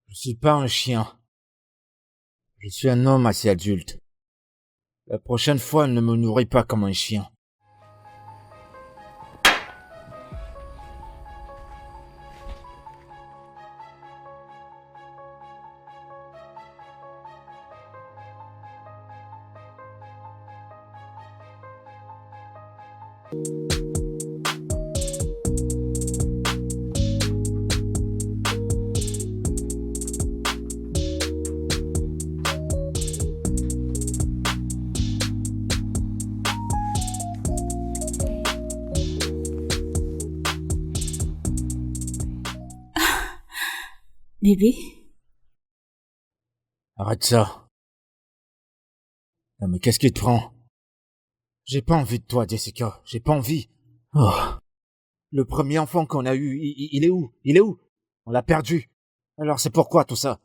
Je suis pas un chien. Je suis un homme assez adulte. La prochaine fois, ne me nourris pas comme un chien. Bébé? Arrête ça. Non mais qu'est-ce qui te prend? J'ai pas envie de toi, Jessica. J'ai pas envie. Oh. Le premier enfant qu'on a eu, il est où? Il est où? On l'a perdu. Alors c'est pourquoi tout ça?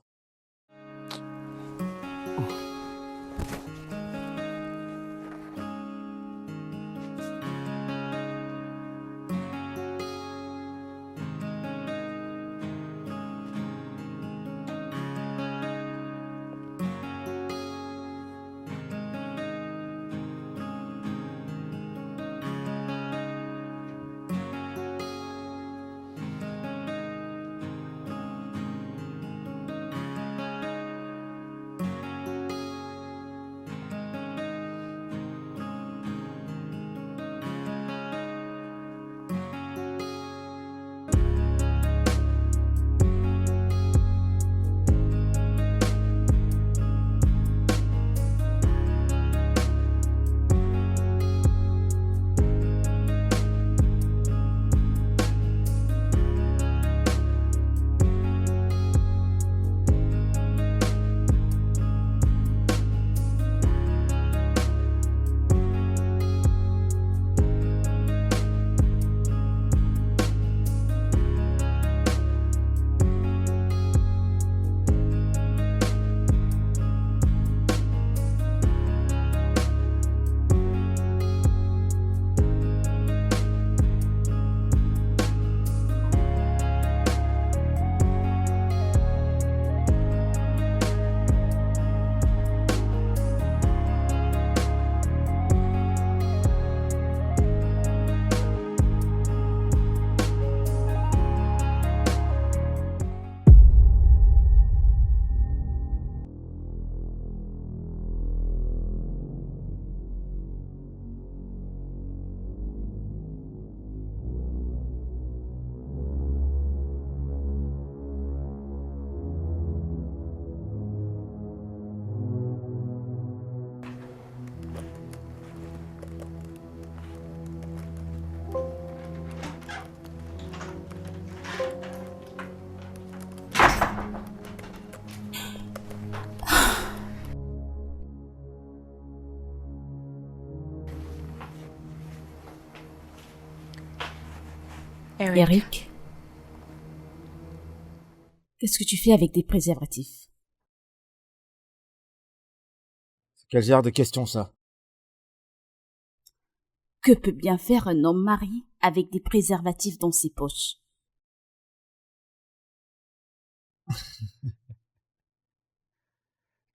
Eric, qu'est-ce que tu fais avec des préservatifs? Quel genre de question, ça? Que peut bien faire un homme marié avec des préservatifs dans ses poches?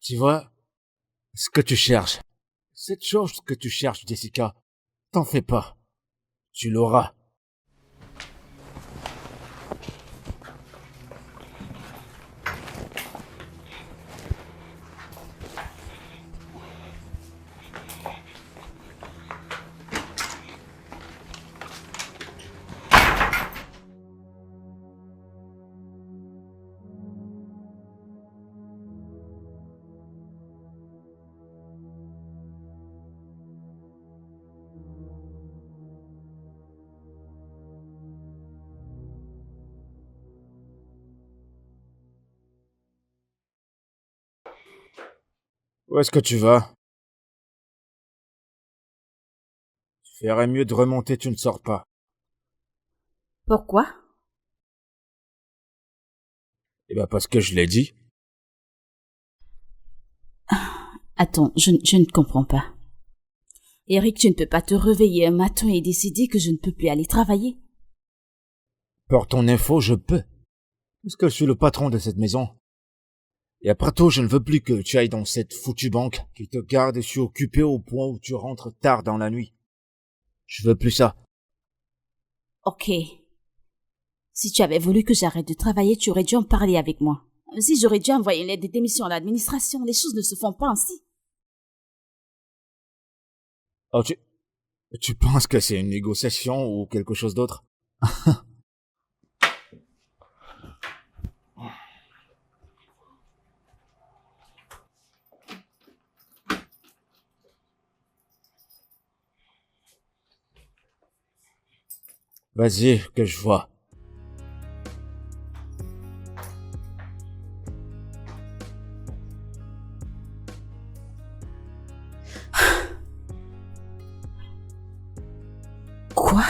Tu vois, ce que tu cherches, cette chose que tu cherches, Jessica, t'en fais pas. Tu l'auras. Où est-ce que tu vas? Tu ferais mieux de remonter, tu ne sors pas. Pourquoi? Eh ben parce que je l'ai dit. Attends, je ne comprends pas. Eric, tu ne peux pas te réveiller un matin et décider que je ne peux plus aller travailler. Pour ton info, je peux. Parce que je suis le patron de cette maison. Et après tout, je ne veux plus que tu ailles dans cette foutue banque qui te garde et suis occupé au point où tu rentres tard dans la nuit. Je veux plus ça. Ok. Si tu avais voulu que j'arrête de travailler, tu aurais dû en parler avec moi. Si j'aurais dû envoyer une lettre de démission à l'administration, les choses ne se font pas ainsi. Oh, tu penses que c'est une négociation ou quelque chose d'autre? Vas-y, que je vois. Quoi?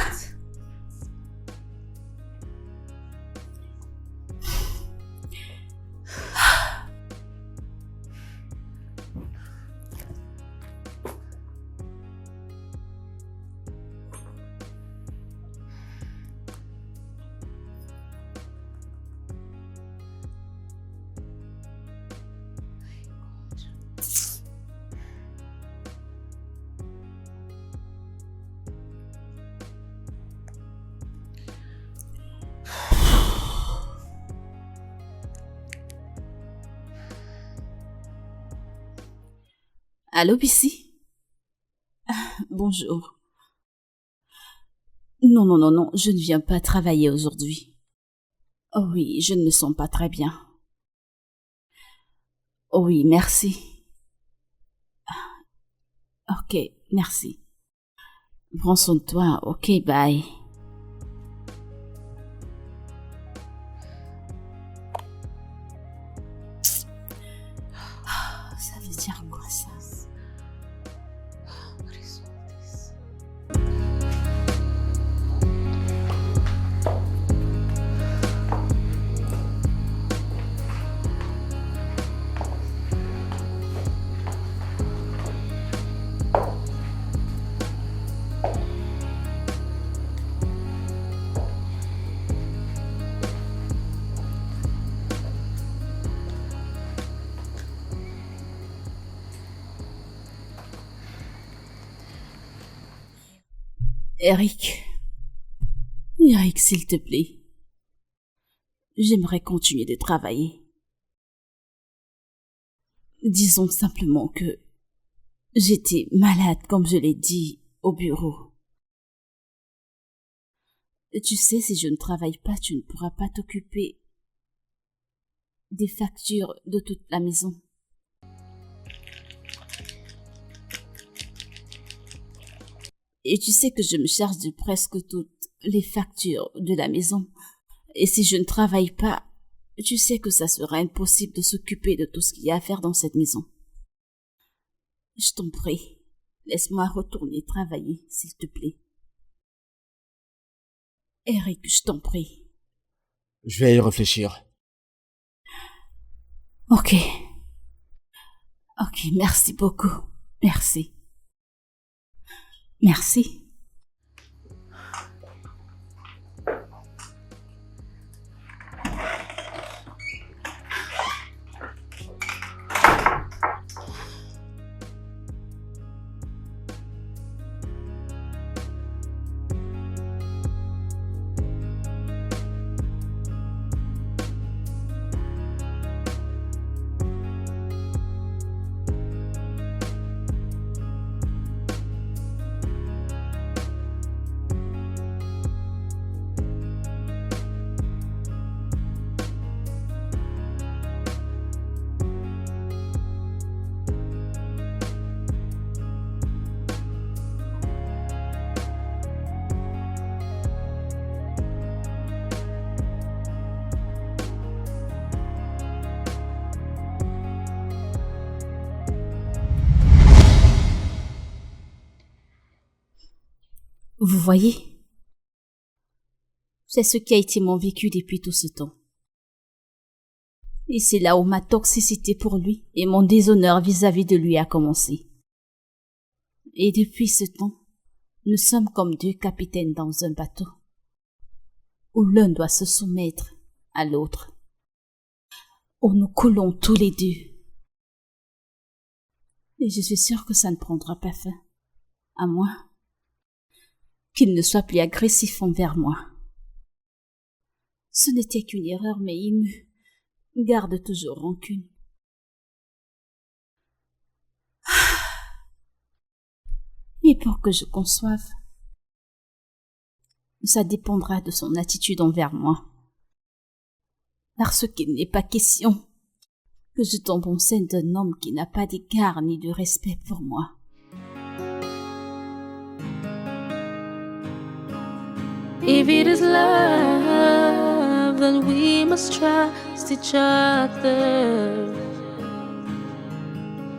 Allô, Bissy? Bonjour. Non, non, non, non, je ne viens pas travailler aujourd'hui. Oh oui, je ne me sens pas très bien. Oh oui, merci. Ok, merci. Prends soin de toi. Ok, bye. Ça veut dire quoi ça? Eric. Eric, s'il te plaît. J'aimerais continuer de travailler. Disons simplement que j'étais malade, comme je l'ai dit, au bureau. Tu sais, si je ne travaille pas, tu ne pourras pas t'occuper des factures de toute la maison. Et tu sais que je me charge de presque toutes les factures de la maison. Et si je ne travaille pas, tu sais que ça sera impossible de s'occuper de tout ce qu'il y a à faire dans cette maison. Je t'en prie, laisse-moi retourner travailler, s'il te plaît. Eric, je t'en prie. Je vais y réfléchir. Ok. Ok, merci beaucoup. Merci. Merci. Vous voyez, c'est ce qui a été mon vécu depuis tout ce temps. Et c'est là où ma toxicité pour lui et mon déshonneur vis-à-vis de lui a commencé. Et depuis ce temps, nous sommes comme deux capitaines dans un bateau, où l'un doit se soumettre à l'autre, où nous coulons tous les deux. Et je suis sûre que ça ne prendra pas fin, à moins qu'il ne soit plus agressif envers moi. Ce n'était qu'une erreur, mais il me garde toujours rancune. Et pour que je conçoive, ça dépendra de son attitude envers moi. Parce qu'il n'est pas question que je tombe enceinte d'un homme qui n'a pas d'égard ni de respect pour moi. If it is love, then we must trust each other.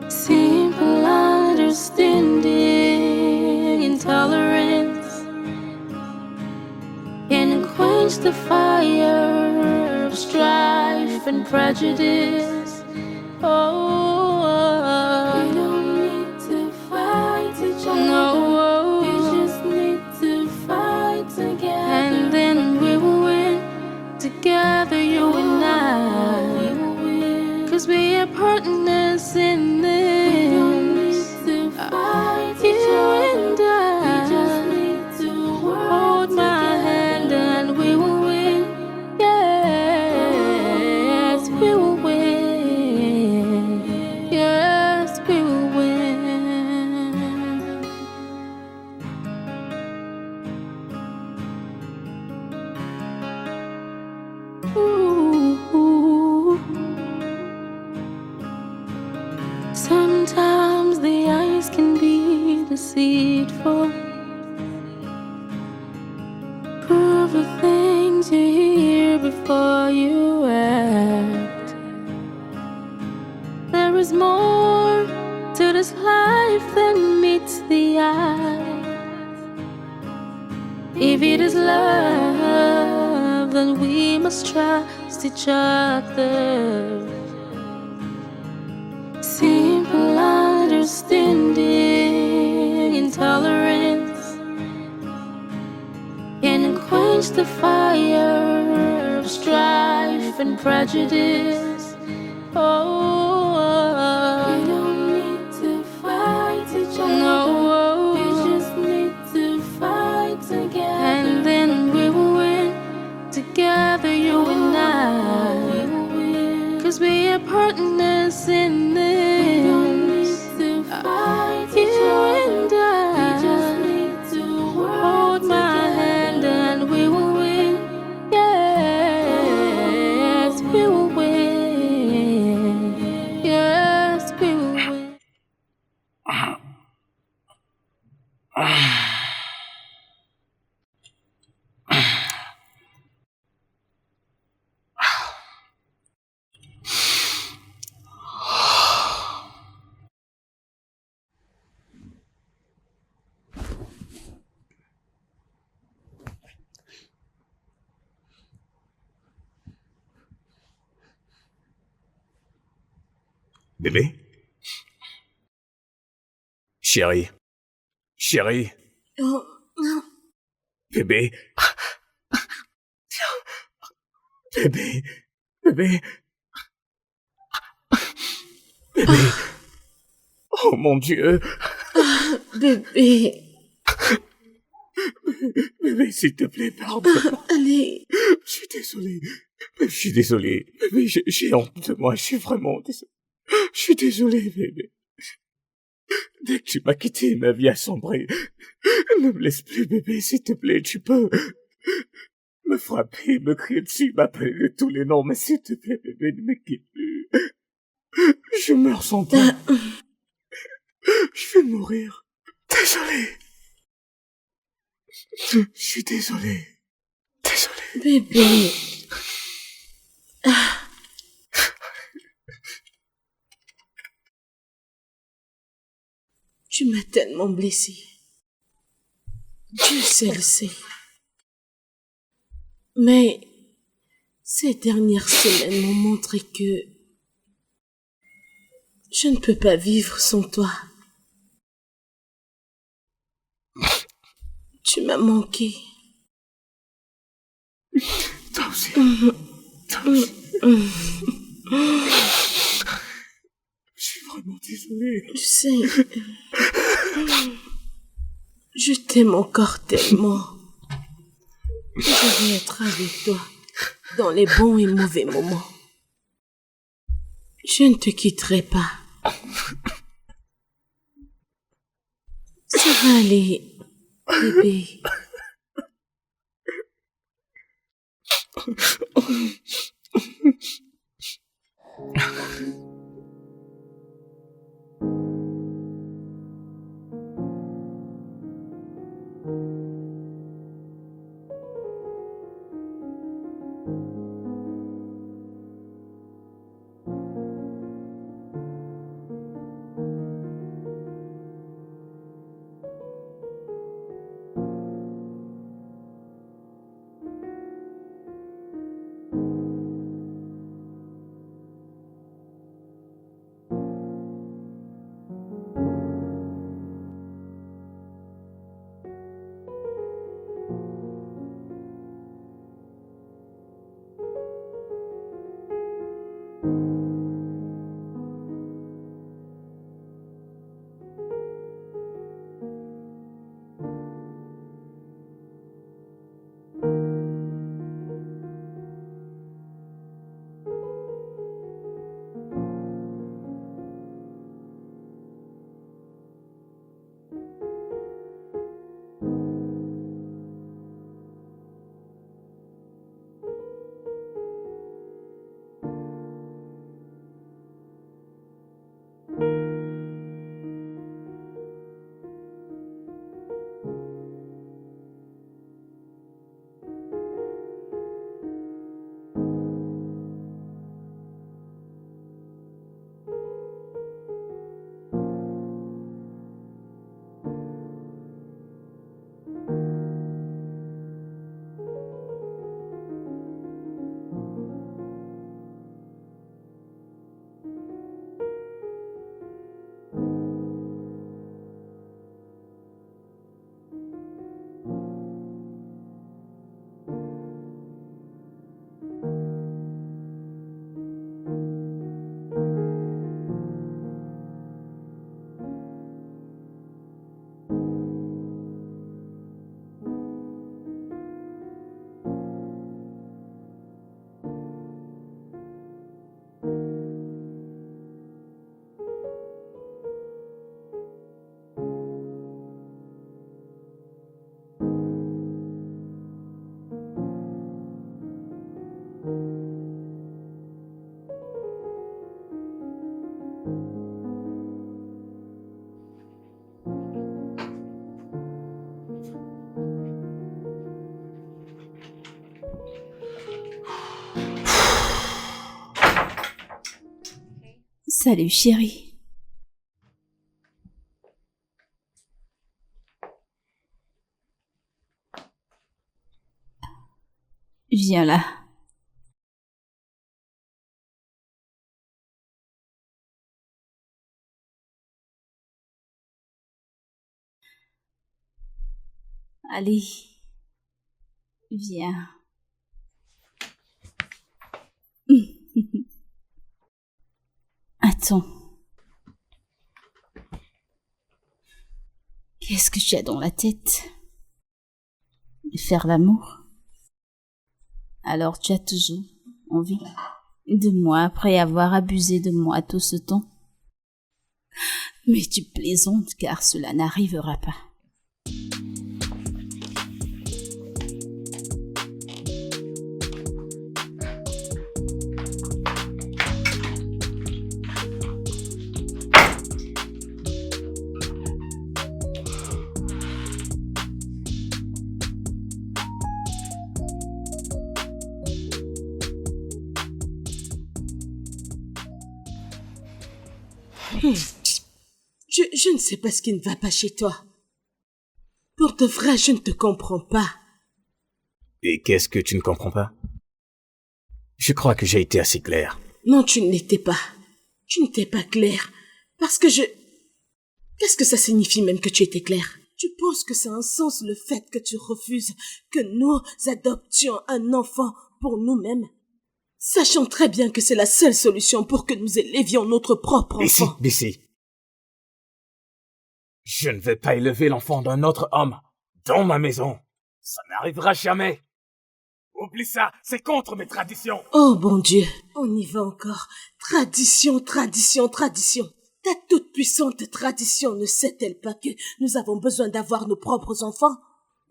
Simple understanding and tolerance can quench the fire of strife and prejudice. Oh, we don't need to fight each other. No, we just need to fight together. And then we will win together, you and I. 'Cause we are partners in this. We don't need to fight each other. We just need to work hold my hand and we will win. Yes, we will win. Yes, we will win. Ooh. Sometimes the eyes can be deceitful. Prove the things you hear before you act. There is more to this life than meets the eye. If it is love, then we must trust each other. Simple understanding and tolerance can quench the fire of strife and prejudice. Oh, we don't need to fight each other. No, we just need to fight together. And then we will win together, you and I. 'Cause we are partners in this. We don't need to fight each other. And I. We just need to work hold my hand and we will win. Yes, we will win. Bébé? Chérie. Chérie. Oh, non. Bébé. Bébé. Bébé. Bébé. Oh mon Dieu. Bébé. Bébé, s'il te plaît, pardon. Allez. Je suis désolé. Je suis désolé. Bébé, j'ai honte de moi. Je suis vraiment désolé. Je suis désolé, bébé. Dès que tu m'as quitté, ma vie a sombré. Ne me laisse plus, bébé, s'il te plaît. Tu peux me frapper, me crier dessus, m'appeler de tous les noms, mais s'il te plaît, bébé, ne me quitte plus. Je meurs sans toi. Je vais mourir. Désolé. Je suis désolé. Désolé. Bébé. Tu m'as tellement blessé. Dieu seul sait. Mais ces dernières semaines m'ont montré que je ne peux pas vivre sans toi. Tu m'as manqué. Toi aussi. Toi aussi. Je suis vraiment désolé. Tu sais, je t'aime encore tellement. Je veux être avec toi dans les bons et mauvais moments. Je ne te quitterai pas. Ça va aller, bébé. Salut chérie. Viens là. Allez, viens. Attends. Qu'est-ce que tu as dans la tête? Faire l'amour? Alors tu as toujours envie de moi après avoir abusé de moi tout ce temps? Mais tu plaisantes car cela n'arrivera pas. Je ne sais pas ce qui ne va pas chez toi. Pour de vrai, je ne te comprends pas. Et qu'est-ce que tu ne comprends pas? Je crois que j'ai été assez clair. Non, tu ne l'étais pas. Tu n'étais pas clair. Parce que je... Qu'est-ce que ça signifie même que tu étais clair? Tu penses que ça a un sens le fait que tu refuses que nous adoptions un enfant pour nous-mêmes? Sachant très bien que c'est la seule solution pour que nous élevions notre propre enfant. Bessie. Je ne vais pas élever l'enfant d'un autre homme dans ma maison. Ça n'arrivera jamais. Oublie ça, c'est contre mes traditions. Oh bon Dieu, on y va encore. Tradition, tradition, tradition. Ta toute-puissante tradition ne sait-elle pas que nous avons besoin d'avoir nos propres enfants?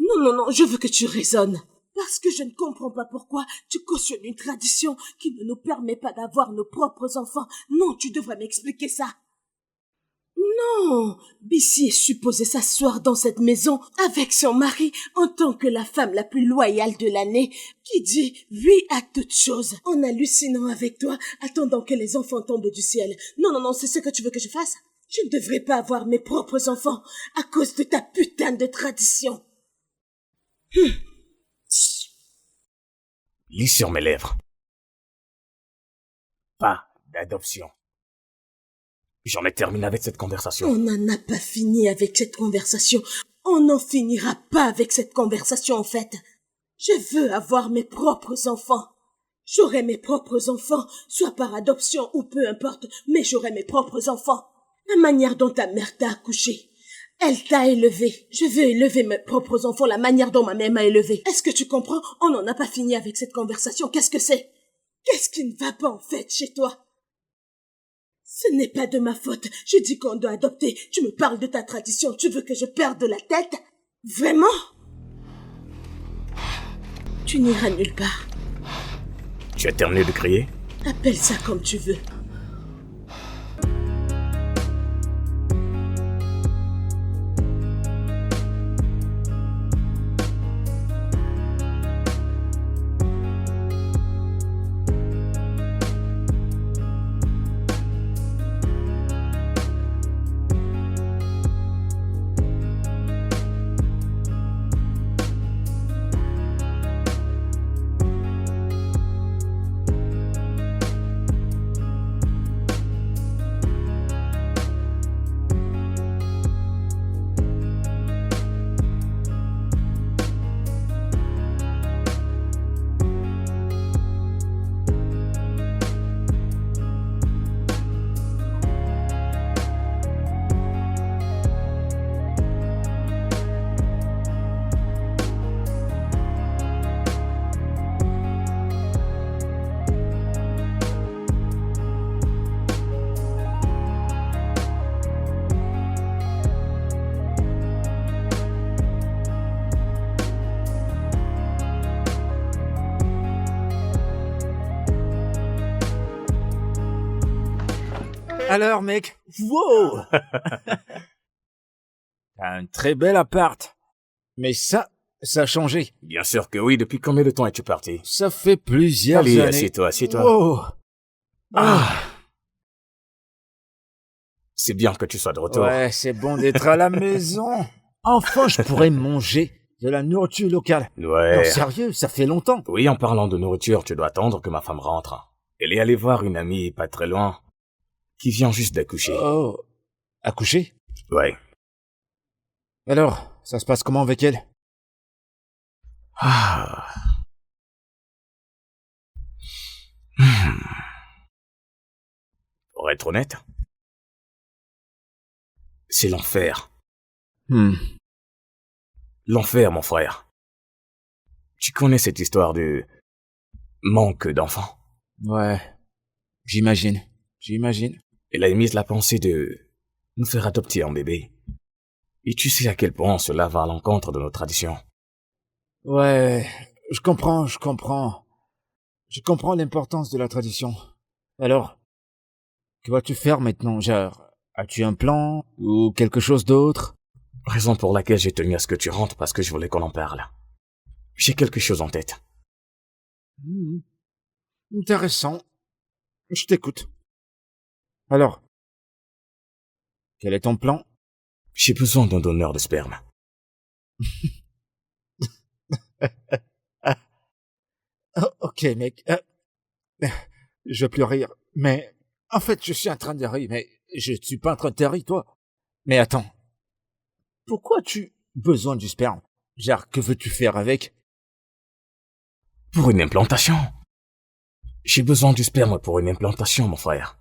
Non, non, non, je veux que tu raisonnes. Parce que je ne comprends pas pourquoi tu cautionnes une tradition qui ne nous permet pas d'avoir nos propres enfants. Non, tu devrais m'expliquer ça. Non, Bessie est supposée s'asseoir dans cette maison avec son mari en tant que la femme la plus loyale de l'année, qui dit oui à toutes choses, en hallucinant avec toi, attendant que les enfants tombent du ciel. Non, non, non, c'est ce que tu veux que je fasse? Je ne devrais pas avoir mes propres enfants à cause de ta putain de tradition. Lis sur mes lèvres. Pas d'adoption. J'en ai terminé avec cette conversation. On n'en a pas fini avec cette conversation. On n'en finira pas avec cette conversation, en fait. Je veux avoir mes propres enfants. J'aurai mes propres enfants, soit par adoption ou peu importe, mais j'aurai mes propres enfants. La manière dont ta mère t'a accouché, elle t'a élevé. Je veux élever mes propres enfants la manière dont ma mère m'a élevé. Est-ce que tu comprends? On n'en a pas fini avec cette conversation. Qu'est-ce que c'est? Qu'est-ce qui ne va pas en fait chez toi? Ce n'est pas de ma faute. Je dis qu'on doit adopter. Tu me parles de ta tradition. Tu veux que je perde la tête? Vraiment? Tu n'iras nulle part. Tu as terminé de crier? Appelle ça comme tu veux. Alors, mec, wow! T'as un très bel appart. Mais ça a changé. Bien sûr que oui, depuis combien de temps es-tu parti? Ça fait plusieurs Allez, années. assieds-toi, assieds-toi. Wow. C'est bien que tu sois de retour. Ouais, c'est bon d'être à la maison. Enfin, je pourrais manger de la nourriture locale. Ouais. Non, sérieux, ça fait longtemps. Oui, en parlant de nourriture, tu dois attendre que ma femme rentre. Elle est allée voir une amie pas très loin, qui vient juste d'accoucher. Oh, accoucher? Ouais. Alors, ça se passe comment avec elle? Ah. Hmm. Pour être honnête, c'est l'enfer. L'enfer, mon frère. Tu connais cette histoire de manque d'enfants? Ouais, j'imagine. Elle a émis la pensée de nous faire adopter un bébé. Et tu sais à quel point cela va à l'encontre de nos traditions. Ouais, je comprends. Je comprends l'importance de la tradition. Alors, que vas-tu faire maintenant, genre, as-tu un plan ou quelque chose d'autre? Raison pour laquelle j'ai tenu à ce que tu rentres parce que je voulais qu'on en parle. J'ai quelque chose en tête. Intéressant. Je t'écoute. Alors, quel est ton plan? J'ai besoin d'un donneur de sperme. Oh, ok, mec. Je veux plus rire. Mais, en fait, je suis en train de rire, mais je suis pas en train de te rire, toi. Mais attends. Pourquoi tu besoin du sperme? Genre, que veux-tu faire avec? Pour une implantation. J'ai besoin du sperme pour une implantation, mon frère.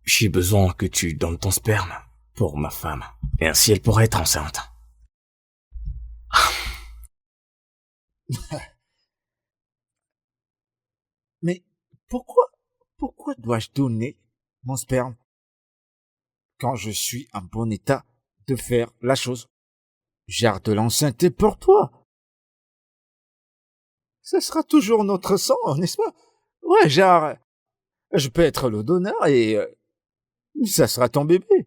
J'ai besoin que tu donnes ton sperme pour ma femme. Et ainsi elle pourra être enceinte. Mais pourquoi dois-je donner mon sperme quand je suis en bon état de faire la chose? Genre de l'enceinte pour toi. Ça sera toujours notre sang, n'est-ce pas? Ouais, genre, je peux être le donneur et ça sera ton bébé.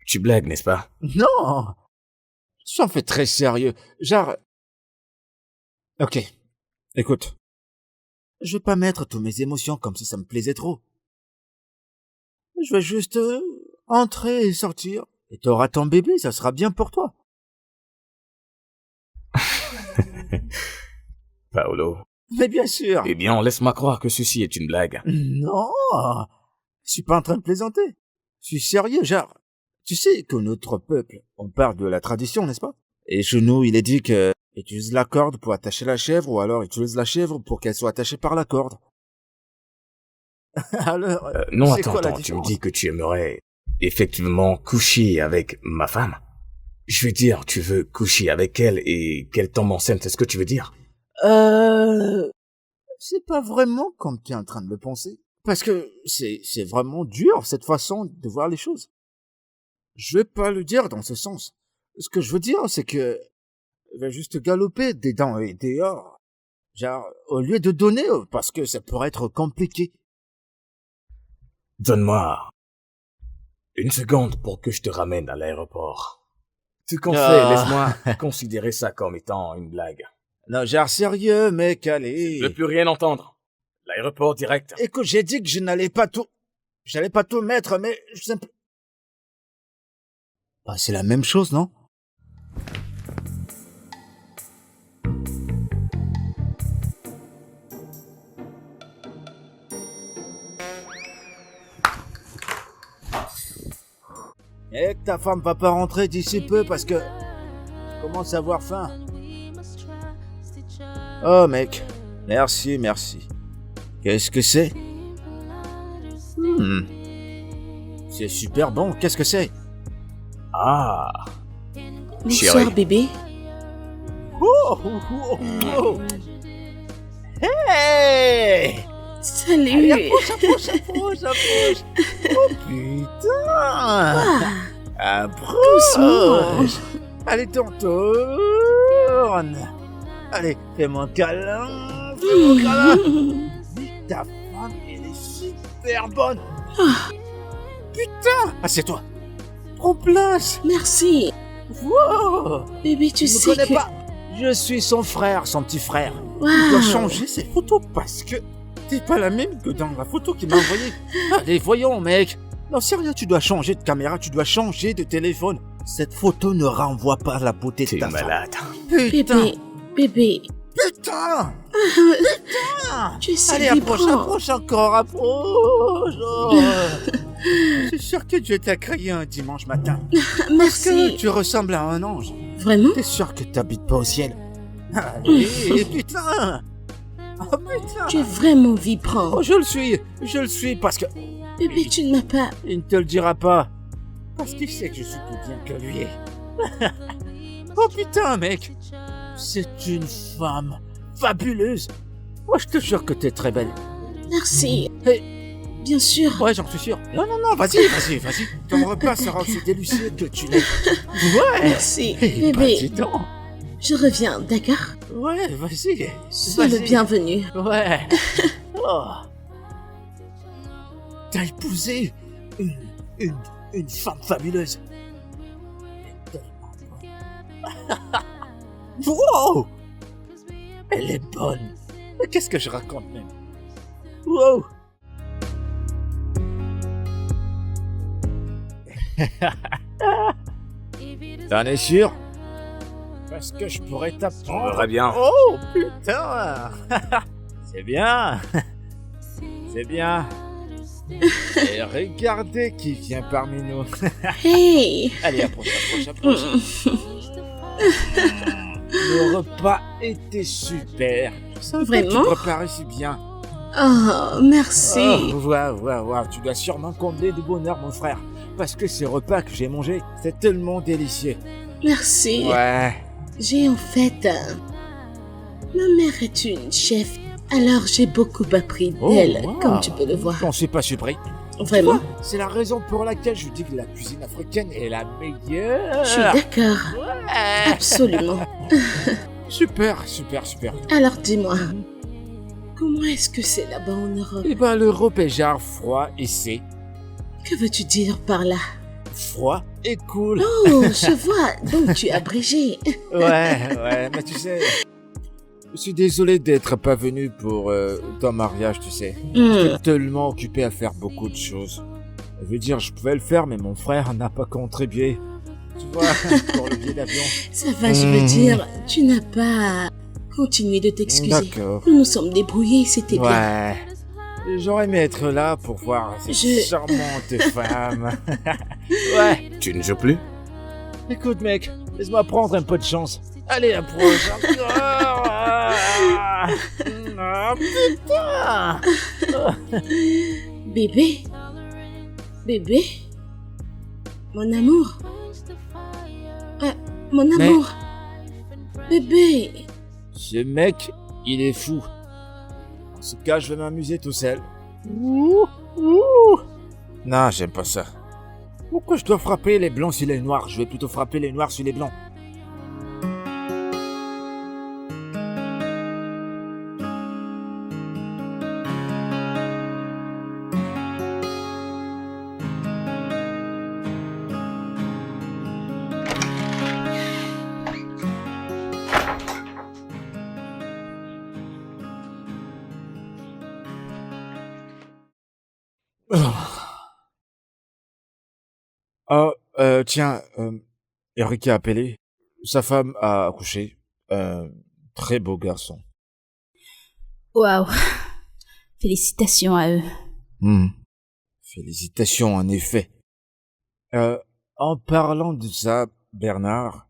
Tu blagues, n'est-ce pas? Non, je suis en fait très sérieux. Genre, ok, écoute, je vais pas mettre toutes mes émotions comme si ça me plaisait trop. Je vais juste entrer et sortir. Et t'auras ton bébé, ça sera bien pour toi. Paolo. Mais bien sûr. Eh bien, laisse-moi croire que ceci est une blague. Non, je suis pas en train de plaisanter. Je suis sérieux, genre. Tu sais que notre peuple, on parle de la tradition, n'est-ce pas? Et chez nous, il est dit que utilise la corde pour attacher la chèvre, ou alors utilise la chèvre pour qu'elle soit attachée par la corde. Alors, non, c'est quoi la attends, tu me différence? dis que tu aimerais effectivement coucher avec ma femme? Je veux dire, tu veux coucher avec elle et qu'elle tombe enceinte, c'est ce que tu veux dire? C'est pas vraiment comme tu es en train de le penser. Parce que c'est vraiment dur, cette façon de voir les choses. Je vais pas le dire dans ce sens. Ce que je veux dire, c'est que elle va juste galoper des dents et dehors. Genre, au lieu de donner, parce que ça pourrait être compliqué. Donne-moi une seconde pour que je te ramène à l'aéroport. Tu qu'on Ah. fait, laisse-moi considérer ça comme étant une blague. Non, genre sérieux, mec, allez. Je veux plus rien entendre. L'aéroport direct. Écoute, j'ai dit que j'allais pas tout mettre, mais je sais pas. Bah, c'est la même chose, non? Et que ta femme va pas rentrer d'ici peu parce que je commence à avoir faim. Oh mec, merci. Qu'est-ce que c'est? C'est super bon, qu'est-ce que c'est? Ah, Bonsoir, Chérie. bébé. Oh. Hey! Salut. Allez, approche. Oh putain! Doucement. Approche! Allez, tourne! Allez, fais-moi un câlin! Ta femme, elle est super bonne! Putain! Assieds-toi! Prends place! Merci. Wow! Bébé, tu Tu me sais connais que... pas? Je suis son frère, son petit frère. Waouh. Il doit changer ses photos parce que t'es pas la même que dans la photo qu'il m'a envoyée. Allez, voyons, mec. Non, sérieux, tu dois changer de caméra, tu dois changer de téléphone. Cette photo ne renvoie pas la beauté de t'es ta femme. malade. Putain! Bébé, Putain! tu es si Allez, vibrant. approche encore, approche! Oh. Je suis sûr que Dieu t'a créé un dimanche matin. Parce Merci. que tu ressembles à un ange. Vraiment? T'es sûr que t'habites pas au ciel? Allez, putain! Oh putain! Tu es vraiment vibrant. Oh, je le suis parce que... Bébé, tu ne m'as pas... Il ne te le dira pas. Parce qu'il sait que je suis plus bien que lui. Oh putain, mec! C'est une femme fabuleuse! Moi, je te jure que t'es très belle. Merci. Hey. Bien sûr. Ouais, j'en suis sûr. Non, vas-y. Ton repas sera aussi délicieux que tu l'es. Ouais! Merci. Eh ben, dis Bébé, donc. je reviens, d'accord? Ouais, vas-y. Sois le bienvenu. Ouais. Oh. T'as épousé une femme fabuleuse. Elle est tellement bonne. Wow! Elle est bonne. Mais qu'est-ce que je raconte même? Wow! T'en es sûr? Parce que je pourrais t'apprendre. Très bien. Oh putain! C'est bien! C'est bien! Et regardez qui vient parmi nous. Hey! Allez, approche. Le repas était super. Je savais pas que Vraiment? tu préparais si bien. Oh, merci. Oh, waouh. Tu dois sûrement combler de bonheur, mon frère. Parce que ces repas que j'ai mangés, c'est tellement délicieux. Merci. Ouais. J'ai en fait... Ma mère est une chef, alors j'ai beaucoup appris d'elle, wow. comme tu peux le voir. J'en suis pas surpris. Vraiment? C'est la raison pour laquelle je dis que la cuisine africaine est la meilleure. Je suis d'accord. Ouais. Absolument. Super. Alors dis-moi, comment est-ce que c'est là-bas en Europe? Eh ben, l'Europe est genre froid et c'est Que veux-tu dire par là? froid et cool. Oh, je vois, donc tu es abrégé. Ouais, mais tu sais, je suis désolé d'être pas venu pour ton mariage, tu sais. J'étais tellement occupé à faire beaucoup de choses. Je veux dire, je pouvais le faire, mais mon frère n'a pas contribué. Tu vois, pour le billet d'avion. Ça va, je veux dire, tu n'as pas continué de t'excuser. D'accord. Nous nous sommes débrouillés, c'était bien. Ouais. J'aurais aimé être là pour voir cette charmante femme. Ouais. Tu ne joues plus? Écoute, mec, laisse-moi prendre un peu de chance. Allez, approche encore. Ah, putain. Bébé? Bébé? Mon amour? Mon amour? Bébé? Ce mec, il est fou. En ce cas, je vais m'amuser tout seul. Ouh. Non, j'aime pas ça. Pourquoi je dois frapper les blancs sur les noirs? Je vais plutôt frapper les noirs sur les blancs. Oh, tiens, Erika a appelé. Sa femme a accouché. Très beau garçon. Waouh. Félicitations à eux. Félicitations, en effet. En parlant de ça, Bernard,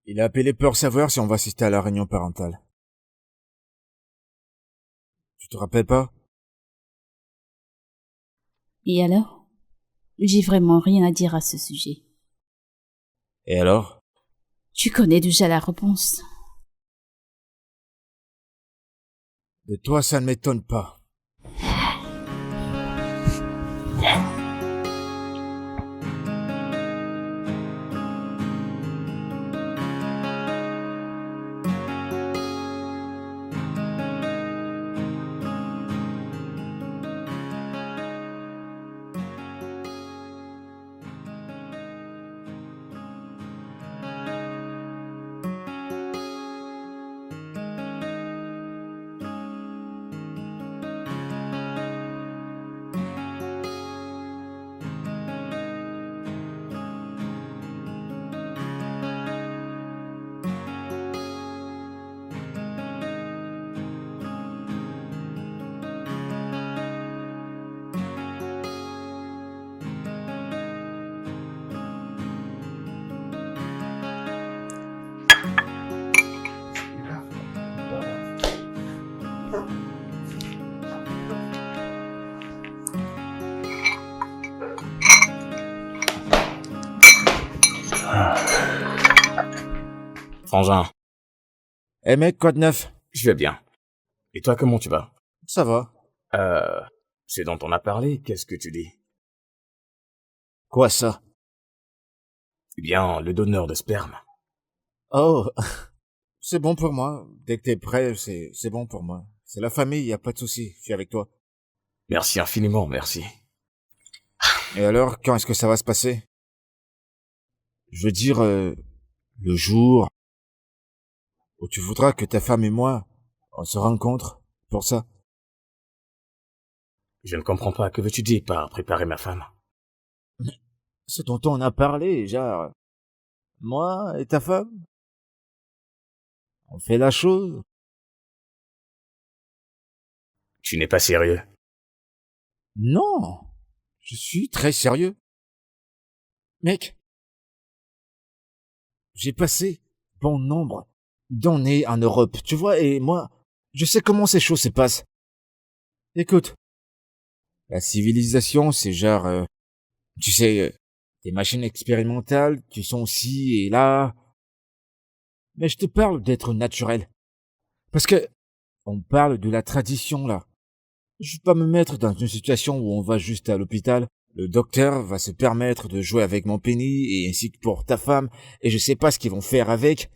il a appelé pour savoir si on va assister à la réunion parentale. Tu te rappelles pas? Et alors? J'ai vraiment rien à dire à ce sujet. Et alors? Tu connais déjà la réponse. De toi, ça ne m'étonne pas. Frangin, Eh mec, quoi de neuf? je vais bien. Et toi, comment tu vas? Ça va. C'est dont on a parlé, qu'est-ce que tu dis? Quoi ça? Eh bien, le donneur de sperme. Oh, c'est bon pour moi. Dès que t'es prêt, c'est bon pour moi. C'est la famille, y a pas de souci. Je suis avec toi. Merci infiniment, merci. Et alors, quand est-ce que ça va se passer? Je veux dire, le jour où tu voudras que ta femme et moi, on se rencontre pour ça. Je ne comprends pas, que veux-tu dire par préparer ma femme? Ce dont on a parlé, genre, moi et ta femme, on fait la chose. Tu n'es pas sérieux. Non, je suis très sérieux. Mec, j'ai passé bon nombre d'années en Europe, tu vois, et moi, je sais comment ces choses se passent. Écoute, la civilisation, c'est genre, tu sais, des machines expérimentales qui sont ci et là. Mais je te parle d'être naturel. Parce que, on parle de la tradition, là. Je vais pas me mettre dans une situation où on va juste à l'hôpital. Le docteur va se permettre de jouer avec mon pénis et ainsi que pour ta femme, et je sais pas ce qu'ils vont faire avec.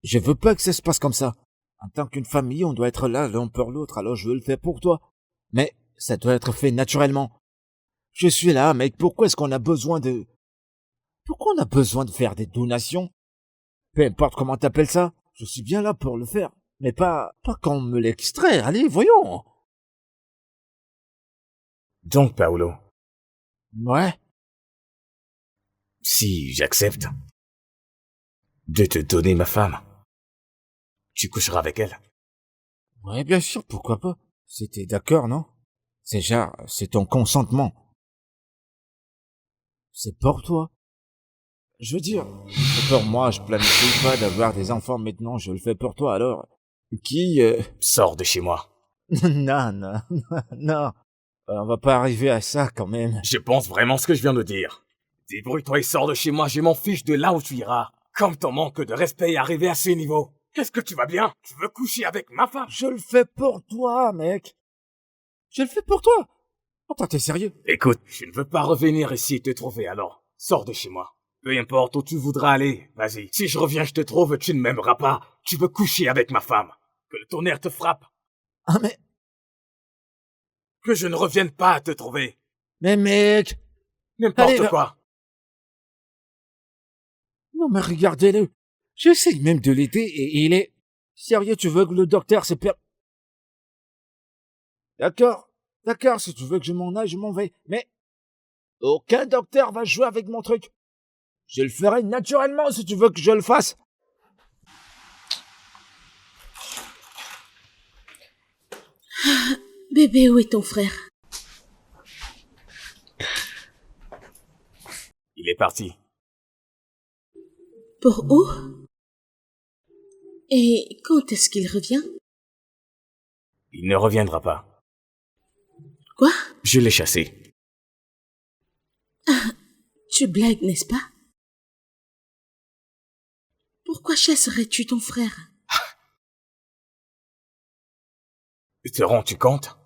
Je veux pas que ça se passe comme ça. En tant qu'une famille, on doit être là l'un pour l'autre, alors je veux le faire pour toi. Mais ça doit être fait naturellement. Je suis là, mec, pourquoi est-ce qu'on a besoin de... Pourquoi on a besoin de faire des donations? Peu importe comment t'appelles ça, je suis bien là pour le faire. Mais pas quand on me l'extrait, allez, voyons. Donc, Paolo, Ouais. si j'accepte de te donner ma femme, tu coucheras avec elle. Ouais, bien sûr, pourquoi pas. C'était d'accord, non? C'est genre, c'est ton consentement. C'est pour toi. Je veux dire, c'est pour moi, je planifie pas d'avoir des enfants maintenant, je le fais pour toi, alors. Qui, Sors de chez moi. non, non, non. On va pas arriver à ça, quand même. Je pense vraiment ce que je viens de dire. Débrouille-toi et sors de chez moi, je m'en fiche de là où tu iras. Comme ton manque de respect est arrivé à ce niveau. Est-ce que tu vas bien? Tu veux coucher avec ma femme? Je le fais pour toi, mec. Je le fais pour toi. Attends, t'es sérieux? Écoute, je ne veux pas revenir ici te trouver alors. Sors de chez moi. Peu importe où tu voudras aller, vas-y. Si je reviens, je te trouve, tu ne m'aimeras pas. Tu veux coucher avec ma femme. Que le tonnerre te frappe. Ah, mais Que je ne revienne pas te trouver. mec. N'importe Allez, va. quoi. Non, mais regardez-le. J'essaye même de l'aider et il est... Sérieux, tu veux que le docteur se perd... D'accord, si tu veux que je m'en aille, je m'en vais. Mais aucun docteur va jouer avec mon truc. Je le ferai naturellement si tu veux que je le fasse. Bébé, où est ton frère? Il est parti. Pour où? Et quand est-ce qu'il revient? Il ne reviendra pas. Quoi? Je l'ai chassé. Tu blagues, n'est-ce pas? Pourquoi chasserais-tu ton frère? Te rends-tu compte?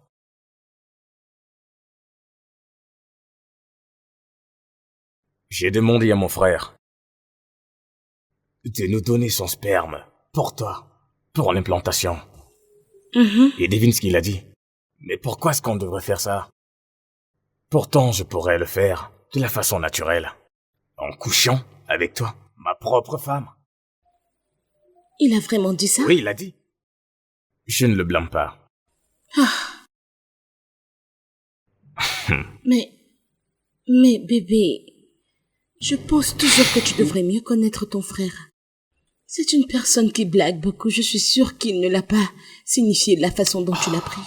J'ai demandé à mon frère de nous donner son sperme pour toi, pour l'implantation. Et devine ce qu'il a dit. Mais pourquoi est-ce qu'on devrait faire ça? Pourtant, je pourrais le faire de la façon naturelle. En couchant avec toi, ma propre femme. Il a vraiment dit ça? Oui, il a dit. Je ne le blâme pas. Mais bébé, je pense toujours que tu devrais mieux connaître ton frère. C'est une personne qui blague beaucoup, je suis sûre qu'il ne l'a pas signifié de la façon dont tu l'as pris.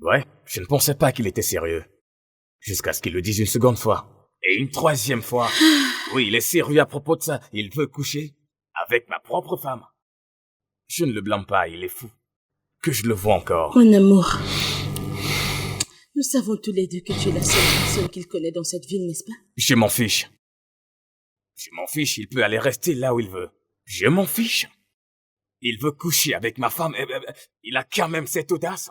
Ouais, je ne pensais pas qu'il était sérieux. Jusqu'à ce qu'il le dise une seconde fois. Et une troisième fois. Oui, il est sérieux à propos de ça. Il veut coucher avec ma propre femme. Je ne le blâme pas, il est fou. Que je le vois encore. Mon amour, nous savons tous les deux que tu es la seule personne qu'il connaît dans cette ville, n'est-ce pas? Je m'en fiche. Je m'en fiche, il peut aller rester là où il veut. Je m'en fiche. Il veut coucher avec ma femme, il a quand même cette audace.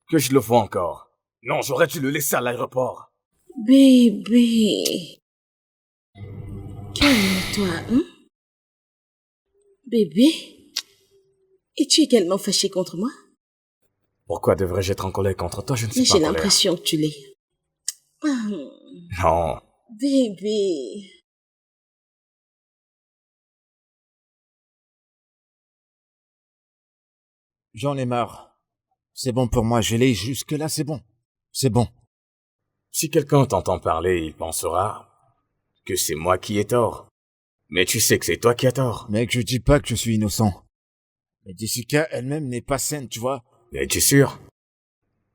Que je le vois encore. Non, j'aurais dû le laisser à l'aéroport. Bébé. Calme-toi, hein? Bébé? Es-tu également fâché contre moi? Pourquoi devrais-je être en colère contre toi? Je ne suis Mais pas en j'ai colère. l'impression que tu l'es. Ah, Non. bébé. J'en ai marre. C'est bon pour moi, je l'ai jusque-là, c'est bon. C'est bon. Si quelqu'un t'entend parler, il pensera que c'est moi qui ai tort. Mais tu sais que c'est toi qui as tort. Mec, je dis pas que je suis innocent. Mais Jessica elle-même n'est pas saine, tu vois. Es-tu sûr?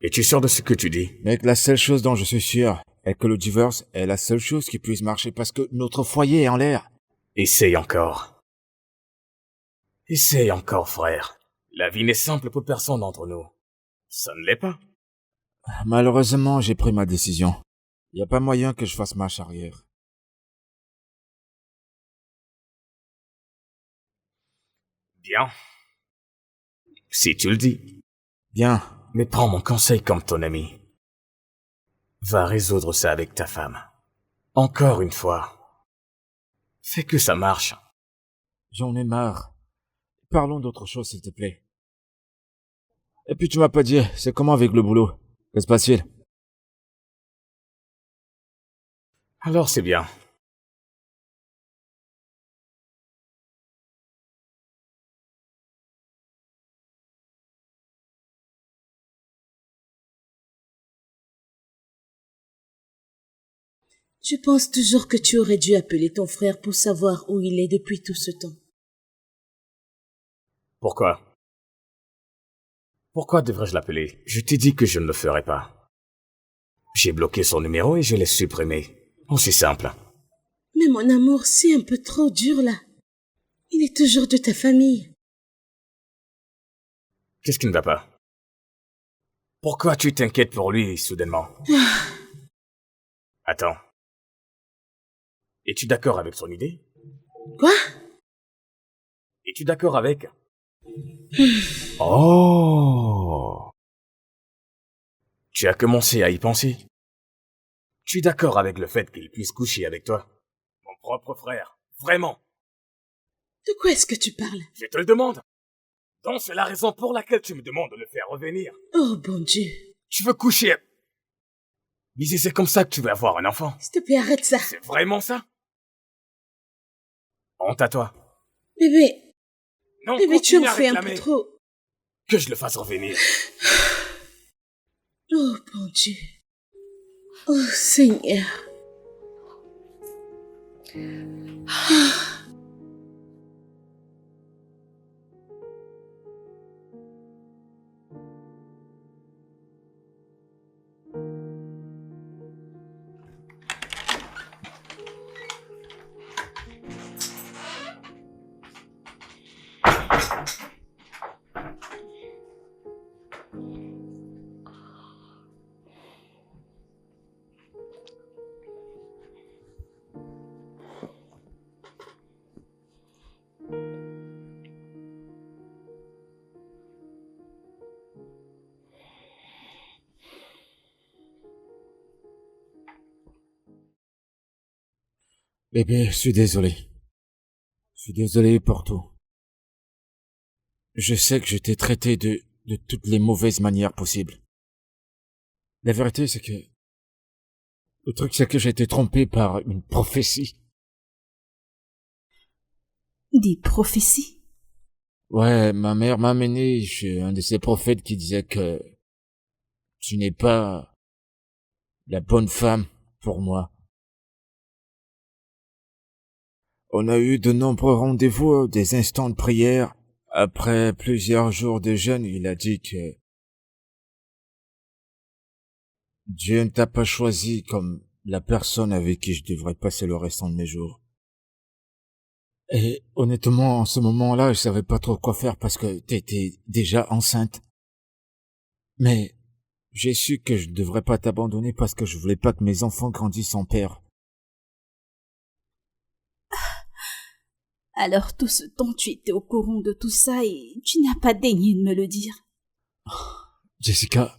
Es-tu sûr de ce que tu dis? Mec, la seule chose dont je suis sûr est que le divorce est la seule chose qui puisse marcher parce que notre foyer est en l'air. Essaye encore. Essaye encore, frère. La vie n'est simple pour personne d'entre nous. Ça ne l'est pas. Malheureusement, j'ai pris ma décision. Y a pas moyen que je fasse marche arrière. Bien. Si tu le dis. Bien. Mais prends mon conseil comme ton ami. Va résoudre ça avec ta femme. Encore une fois. Fais que ça marche. J'en ai marre. Parlons d'autre chose, s'il te plaît. Et puis tu m'as pas dit, c'est comment avec le boulot? Que se passe-t-il? Alors c'est bien. Je pense toujours que tu aurais dû appeler ton frère pour savoir où il est depuis tout ce temps. Pourquoi? Pourquoi devrais-je l'appeler? Je t'ai dit que je ne le ferai pas. J'ai bloqué son numéro et je l'ai supprimé. Aussi simple. Mais mon amour, c'est un peu trop dur là. Il est toujours de ta famille. Qu'est-ce qui ne va pas? Pourquoi tu t'inquiètes pour lui, soudainement? Attends. Es-tu d'accord avec son idée? Quoi? Es-tu d'accord avec? Oh! Tu as commencé à y penser? Tu es d'accord avec le fait qu'il puisse coucher avec toi? Mon propre frère. Vraiment? De quoi est-ce que tu parles? Je te le demande. Donc c'est la raison pour laquelle tu me demandes de le faire revenir. Oh bon Dieu. Tu veux coucher? Mais c'est comme ça que tu veux avoir un enfant. S'il te plaît, arrête ça. C'est vraiment ça? Honte à toi. Bébé, Non, bébé, tu en continue à fais un peu réclamer trop. que je le fasse revenir. Oh bon Dieu. Oh Seigneur. Bébé, je suis désolé. Je suis désolé pour tout. Je sais que je t'ai traité de toutes les mauvaises manières possibles. La vérité, c'est que... Le truc, c'est que j'ai été trompé par une prophétie. Des prophéties? Ouais, ma mère m'a amené chez un de ces prophètes qui disait que tu n'es pas la bonne femme pour moi. On a eu de nombreux rendez-vous, des instants de prière. Après plusieurs jours de jeûne, il a dit que Dieu ne t'a pas choisi comme la personne avec qui je devrais passer le restant de mes jours. Et honnêtement, en ce moment-là, je savais pas trop quoi faire parce que t'étais déjà enceinte. Mais j'ai su que je ne devrais pas t'abandonner parce que je voulais pas que mes enfants grandissent sans père. Alors tout ce temps tu étais au courant de tout ça et tu n'as pas daigné de me le dire. Jessica,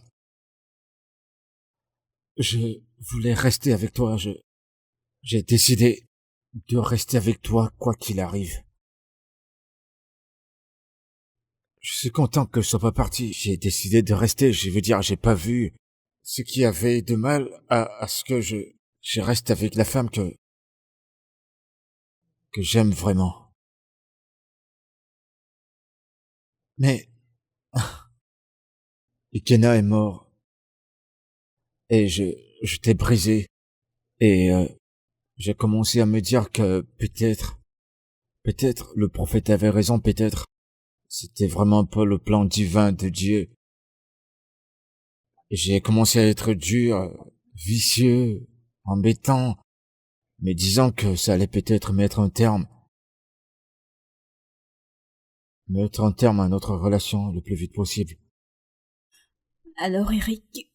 je voulais rester avec toi. J'ai décidé de rester avec toi quoi qu'il arrive. Je suis content que je sois pas parti. J'ai décidé de rester. Je veux dire, j'ai pas vu ce qu'il y avait de mal à ce que je reste avec la femme que j'aime vraiment. Mais, Ikena est mort. Et je t'ai brisé. Et, j'ai commencé à me dire que peut-être le prophète avait raison, peut-être. C'était vraiment pas le plan divin de Dieu. Et j'ai commencé à être dur, vicieux, embêtant, me disant que ça allait peut-être mettre un terme à notre relation le plus vite possible. Alors Eric,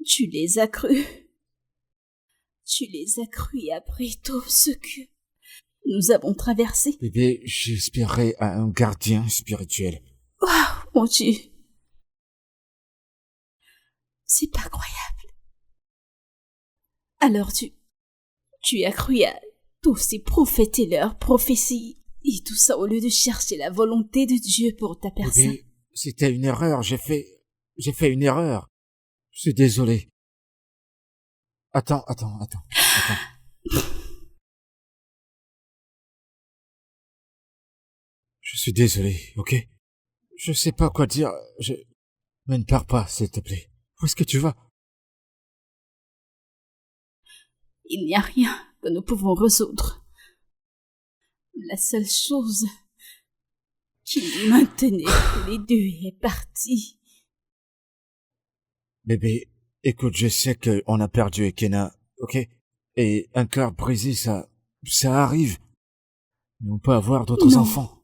tu les as crus. Tu les as crus après tout ce que nous avons traversé. Bébé, j'espérais à un gardien spirituel. Waouh, mon Dieu. C'est pas croyable. Alors tu as cru à tous ces prophètes et leurs prophéties et tout ça au lieu de chercher la volonté de Dieu pour ta personne. Bébé, c'était une erreur, j'ai fait une erreur. Je suis désolé. Attends. Je suis désolé, ok? Je sais pas quoi dire. Mais ne pars pas, s'il te plaît. Où est-ce que tu vas? Il n'y a rien que nous pouvons résoudre. La seule chose qui nous maintenait tous les deux est partie. Bébé, écoute, je sais qu'on a perdu Ekena, ok? Et un cœur brisé, ça arrive. Mais on peut avoir d'autres Non. enfants.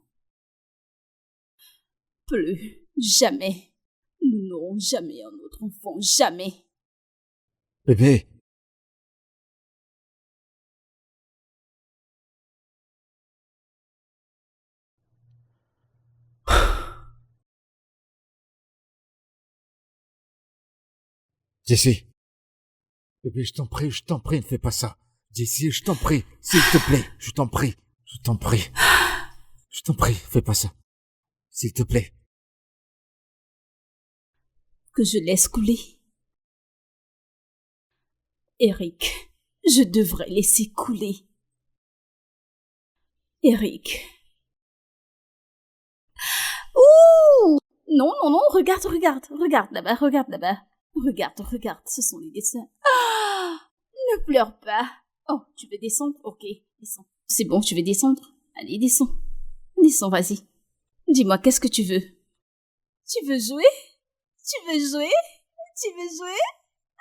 Plus jamais. Nous n'aurons jamais un autre enfant, jamais. Bébé. Jessie. Bébé, je t'en prie, ne fais pas ça. Jessie, je t'en prie, s'il te plaît, je t'en prie. Je t'en prie, fais pas ça. S'il te plaît. Que je laisse couler. Eric, je devrais laisser couler. Eric. Ouh! Non, regarde là-bas, regarde, ce sont les dessins. Ah! Ne pleure pas. Oh, tu veux descendre? Ok, descends. C'est bon, tu veux descendre? Allez, descends. Descends, vas-y. Dis-moi, qu'est-ce que tu veux? Tu veux jouer?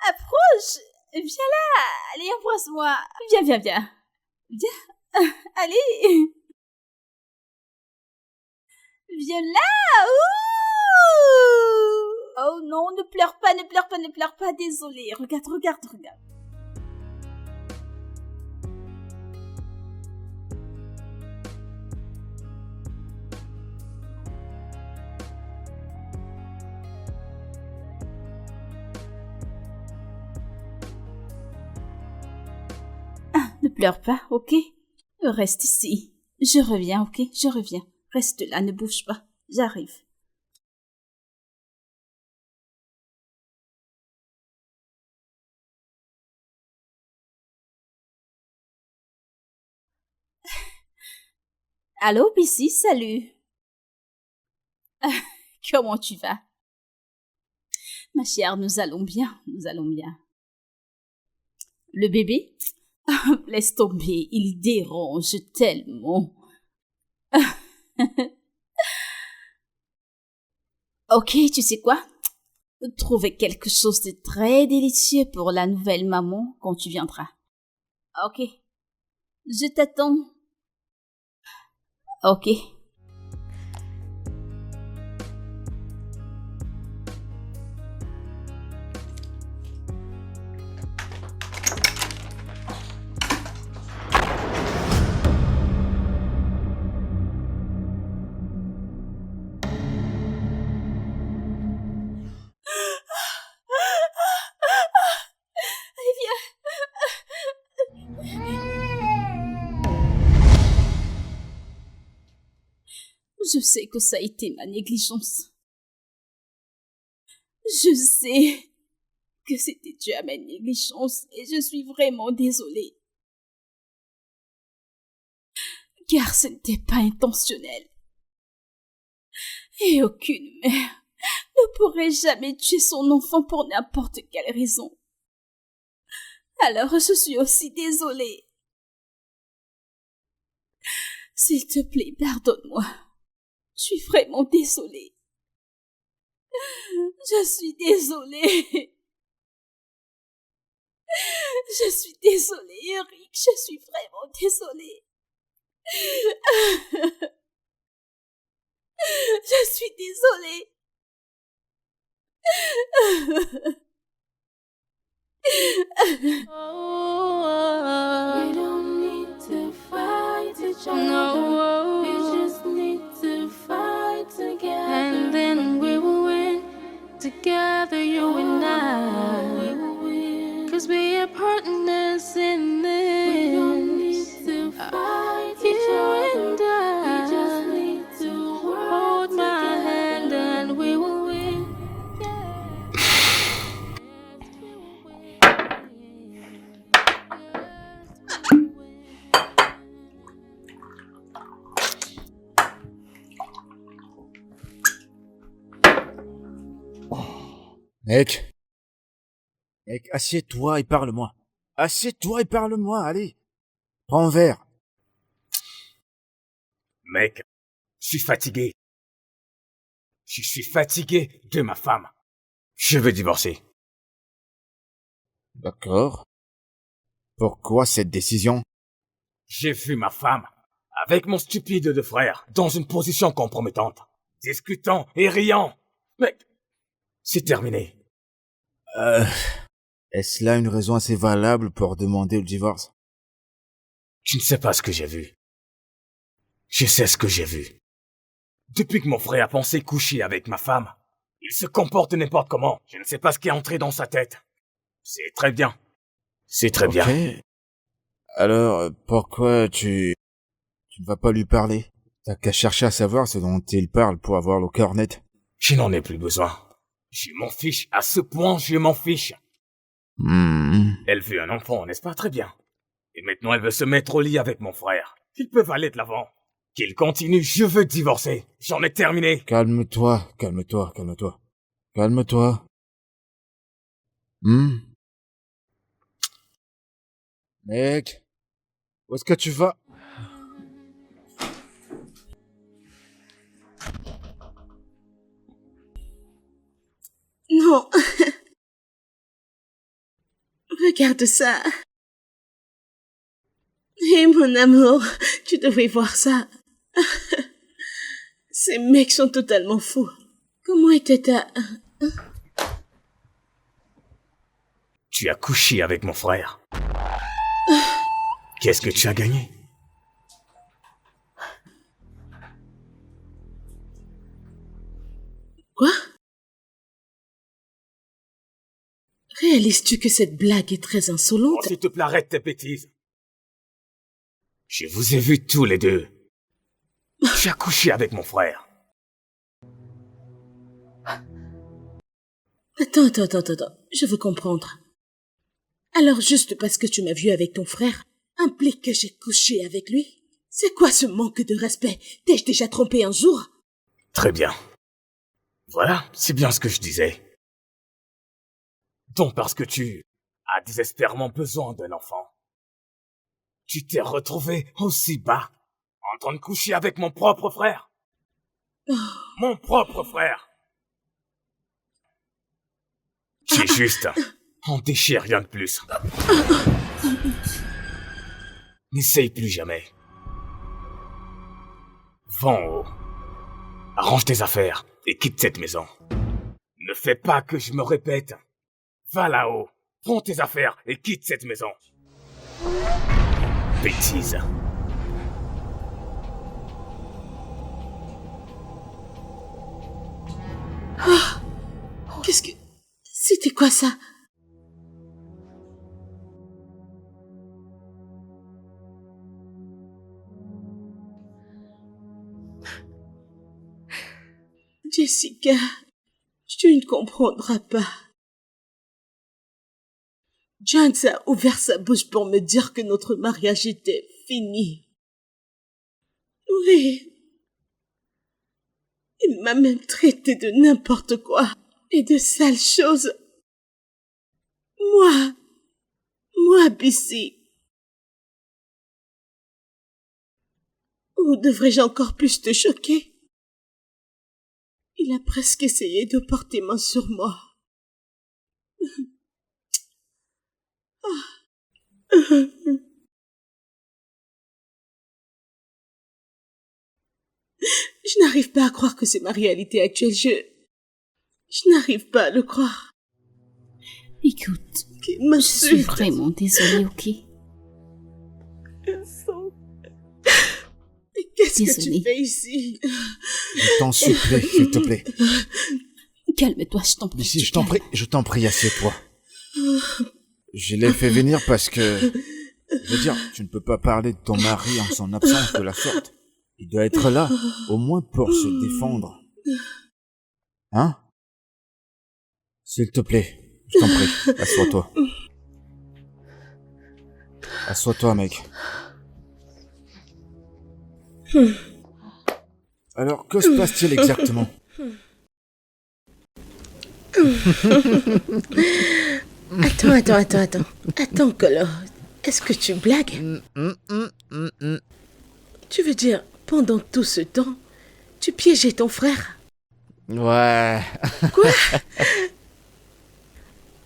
Approche! Viens là! Allez, embrasse-moi! Viens. Viens! Allez! Viens là! Ouh! Oh non, ne pleure pas, désolée. Regarde. Ne pleure pas, ok? Reste ici. Je reviens, ok? Reste là, ne bouge pas. J'arrive. Allô, Bissy, salut. Comment tu vas? Ma chère, nous allons bien. Le bébé? Laisse tomber, il dérange tellement. Ok, tu sais quoi? Trouver quelque chose de très délicieux pour la nouvelle maman quand tu viendras. Ok. Je t'attends. Ok. Je sais que ça a été ma négligence. Je sais que c'était dû à ma négligence et je suis vraiment désolée. Car ce n'était pas intentionnel. Et aucune mère ne pourrait jamais tuer son enfant pour n'importe quelle raison. Alors je suis aussi désolée. S'il te plaît, pardonne-moi. Je suis vraiment désolée. Je suis désolée. Je suis désolée, Eric. Je suis vraiment désolée. Je suis désolée. We don't need to fight each other. No. We just need to fight together. And then we will win together, you and I. We will win. 'Cause we are partners in this. We don't need to fight each other. And I. We just need to hold my hand and we will win. Mec. Mec, assieds-toi et parle-moi. Assieds-toi et parle-moi, allez. Prends un verre. Mec, je suis fatigué. Je suis fatigué de ma femme. Je veux divorcer. D'accord. Pourquoi cette décision? J'ai vu ma femme, avec mon stupide de frère, dans une position compromettante, discutant et riant. Mec, c'est terminé. Est-ce là une raison assez valable pour demander le divorce? Tu ne sais pas ce que j'ai vu. Je sais ce que j'ai vu. Depuis que mon frère a pensé coucher avec ma femme, il se comporte n'importe comment. Je ne sais pas ce qui est entré dans sa tête. C'est très bien. C'est très bien. Ok. Alors, pourquoi tu ne vas pas lui parler? T'as qu'à chercher à savoir ce dont il parle pour avoir le cœur net. Je n'en ai plus besoin. Je m'en fiche. À ce point, je m'en fiche. Elle veut un enfant, n'est-ce pas? Très bien. Et maintenant, elle veut se mettre au lit avec mon frère. Ils peuvent aller de l'avant. Qu'il continue, je veux divorcer. J'en ai terminé. Calme-toi, calme-toi, calme-toi. Calme-toi. Mec, où est-ce que tu vas? Non. Regarde ça. Hé, mon amour, tu devrais voir ça. Ces mecs sont totalement fous. Comment était ta... Tu as couché avec mon frère. Qu'est-ce que tu as gagné? Quoi? Réalises-tu que cette blague est très Oh, insolente? s'il te plaît, arrête tes bêtises. Je vous ai vus tous les deux. Tu as couché avec mon frère. Attends. Je veux comprendre. Alors juste parce que tu m'as vu avec ton frère, implique que j'ai couché avec lui? C'est quoi ce manque de respect? T'ai-je déjà trompé un jour? Très bien. Voilà, c'est bien ce que je disais. Donc parce que tu as désespérément besoin d'un enfant, tu t'es retrouvé aussi bas, en train de coucher avec mon propre frère. Mon propre frère. C'est juste un déchet, rien de plus. N'essaye plus jamais. Va en haut. Arrange tes affaires et quitte cette maison. Ne fais pas que je me répète. Va là-haut. Prends tes affaires et quitte cette maison. Bêtise. Qu'est-ce que... C'était quoi ça? Jessica, tu ne comprendras pas. James a ouvert sa bouche pour me dire que notre mariage était fini. Oui. Il m'a même traité de n'importe quoi et de sales choses. Moi, Bissy. Ou devrais-je encore plus te choquer? Il a presque essayé de porter main sur moi. Je n'arrive pas à croire que c'est ma réalité actuelle. Je n'arrive pas à le croire. Écoute, Qu'il je suis m'insulte. vraiment désolée, ok? Mais qu'est-ce que Désolée. tu fais ici? Je t'en supplie, s'il te plaît. Calme-toi, je t'en prie. Ici, tu calmes. je t'en prie, assieds-toi. Je l'ai fait venir parce que... Je veux dire, tu ne peux pas parler de ton mari en son absence de la sorte. Il doit être là, au moins pour se défendre. Hein? S'il te plaît, je t'en prie, assois-toi. Assois-toi, mec. Alors, que se passe-t-il exactement? Attends. Attends, Colo. Est-ce que tu blagues? Tu veux dire, pendant tout ce temps, tu piégeais ton frère? Ouais.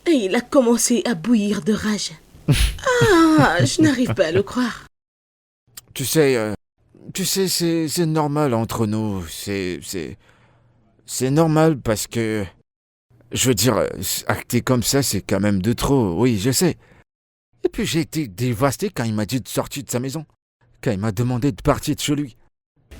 Et il a commencé à bouillir de rage. Ah, je n'arrive pas à le croire. Tu sais, c'est normal entre nous. C'est normal parce que... Je veux dire, acter comme ça, c'est quand même de trop. Oui, je sais. Et puis j'ai été dévasté quand il m'a dit de sortir de sa maison. Quand il m'a demandé de partir de chez lui.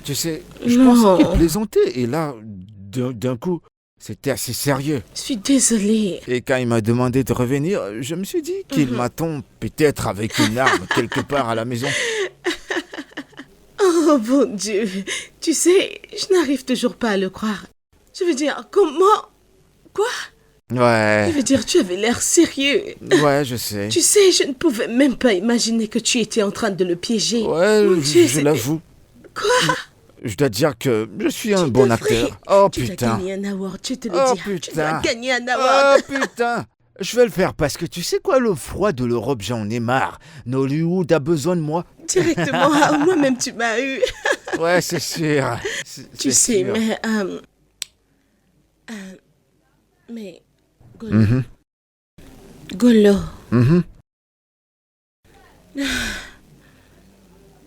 Tu sais, je Non. pensais qu'il plaisantait. Et là, d'un coup, c'était assez sérieux. Je suis désolée. Et quand il m'a demandé de revenir, je me suis dit qu'il m'attend peut-être avec une arme quelque part à la maison. Oh, bon Dieu. Tu sais, je n'arrive toujours pas à le croire. Je veux dire, comment... Quoi? Je Ouais, veux dire, tu avais l'air sérieux. ouais, je sais. Tu sais, je ne pouvais même pas imaginer que tu étais en train de le piéger. Ouais, Mon Dieu, je c'était- l'avoue. Quoi? Je dois dire que je suis un Tu bon devrais- acteur. Oh Tu dois putain. gagner un award, je te le Oh dis. Tu putain. dois gagner un Oh award. putain. Je vais le faire parce que tu sais quoi, le froid de l'Europe, j'en ai marre. Hollywood a besoin de moi. Directement, moi-même tu m'as eu. Ouais, c'est sûr. Tu sais, sûr. mais Golo. Golo, Mhm.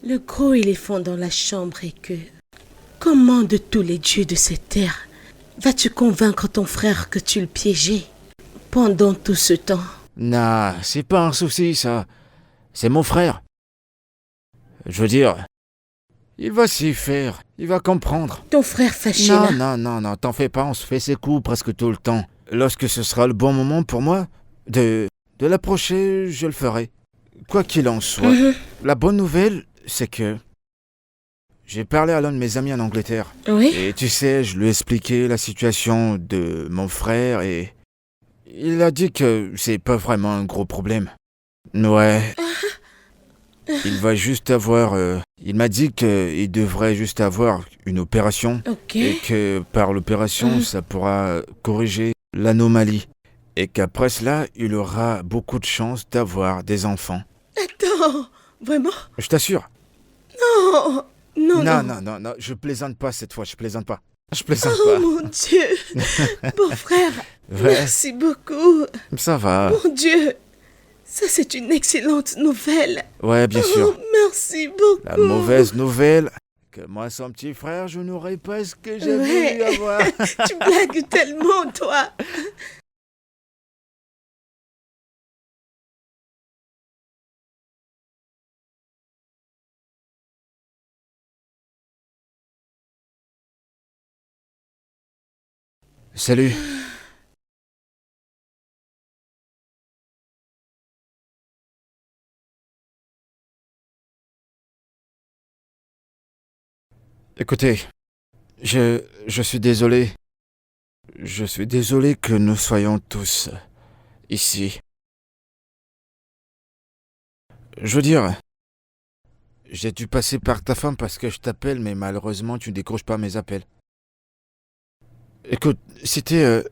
le gros éléphant dans la chambre est que... Comment de tous les dieux de cette terre vas-tu convaincre ton frère que tu le piégeais pendant tout ce temps? Non, c'est pas un souci, ça. C'est mon frère. Je veux dire, il va s'y faire. Il va comprendre. Ton frère fâché Non, là? non, t'en fais pas, on se fait ses coups presque tout le temps. Lorsque ce sera le bon moment pour moi de l'approcher, je le ferai. Quoi qu'il en soit, la bonne nouvelle, c'est que j'ai parlé à l'un de mes amis en Angleterre. Oui? Et tu sais, je lui ai expliqué la situation de mon frère et il a dit que c'est pas vraiment un gros problème. Ouais. Il va juste avoir... il m'a dit qu'il devrait juste avoir une opération Ok. et que par l'opération, ça pourra corriger l'anomalie. Et qu'après cela, il aura beaucoup de chances d'avoir des enfants. Attends, vraiment? Je t'assure. Non, non, non. Non, je plaisante pas cette fois, je plaisante pas. Je plaisante Oh pas. mon Dieu. Bon frère, Ouais. merci beaucoup. Ça va. Mon Dieu, ça c'est une excellente nouvelle. Ouais, bien Oh, sûr. merci beaucoup. La mauvaise nouvelle, que moi, son petit frère, je n'aurais pas ce que j'ai Ouais. voulu avoir. Tu blagues tellement, toi. Salut. Écoutez, je suis désolé. Je suis désolé que nous soyons tous ici. Je veux dire, j'ai dû passer par ta femme parce que je t'appelle, mais malheureusement, tu ne décroches pas mes appels. Écoute, c'était...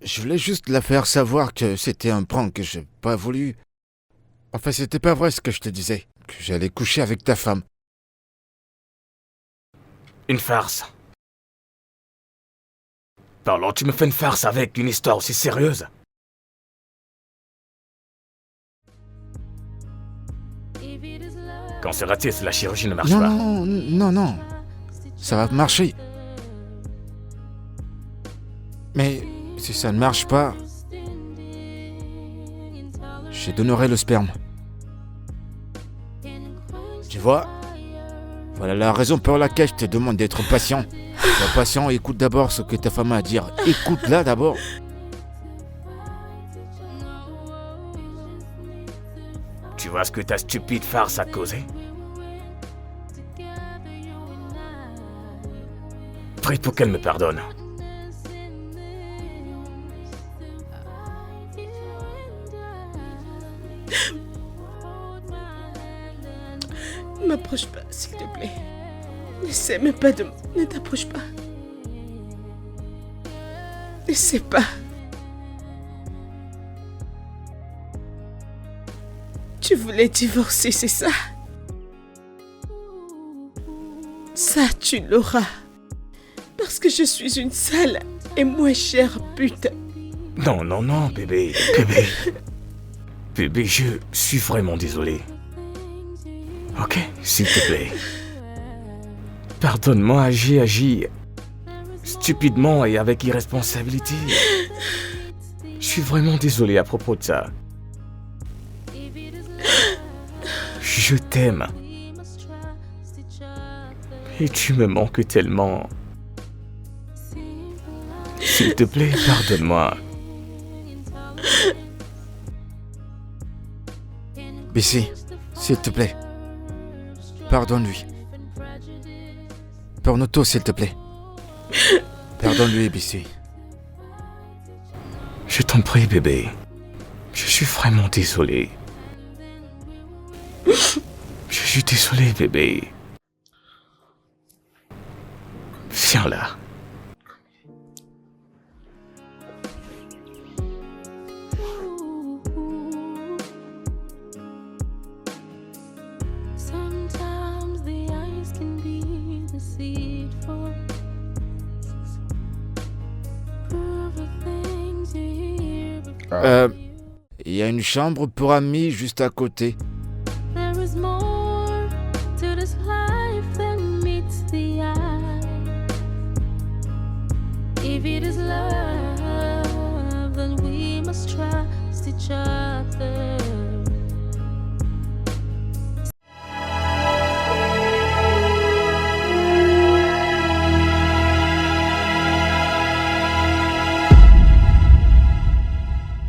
Je voulais juste la faire savoir que c'était un prank, que j'ai pas voulu... Enfin, c'était pas vrai ce que je te disais, que j'allais coucher avec ta femme. Une farce. Pardon, tu me fais une farce avec une histoire aussi sérieuse? Quand c'est raté, si la chirurgie ne marche Non, pas. non, ça va marcher. Mais si ça ne marche pas, je donnerai le sperme. Tu vois? Voilà la raison pour laquelle je te demande d'être patient. Sois patient et écoute d'abord ce que ta femme a à dire. Écoute-la d'abord. Tu vois ce que ta stupide farce a causé? Prie pour qu'elle me pardonne. Ne m'approche pas, s'il te plaît. N'essaie même pas de... Ne t'approche pas. N'essaie pas. Tu voulais divorcer, c'est ça? Ça, tu l'auras. Parce que je suis une sale et moins chère pute. Non, bébé. Bébé, je suis vraiment désolé. Ok, s'il te plaît. Pardonne-moi, j'ai agi stupidement et avec irresponsabilité. Je suis vraiment désolé à propos de ça. Je t'aime. Et tu me manques tellement. S'il te plaît, pardonne-moi. BC, s'il te plaît. Pardonne-lui. Pornoto, s'il te plaît. Pardonne-lui, BC. Je t'en prie, bébé. Je suis vraiment désolé. Je suis désolé, bébé. Viens là. Sometimes the eyes can be deceitful. Prove the things you hear before. Il y a une chambre pour amis juste à côté. There is more to this life than meets the eye. If it is love, then we must trust each other.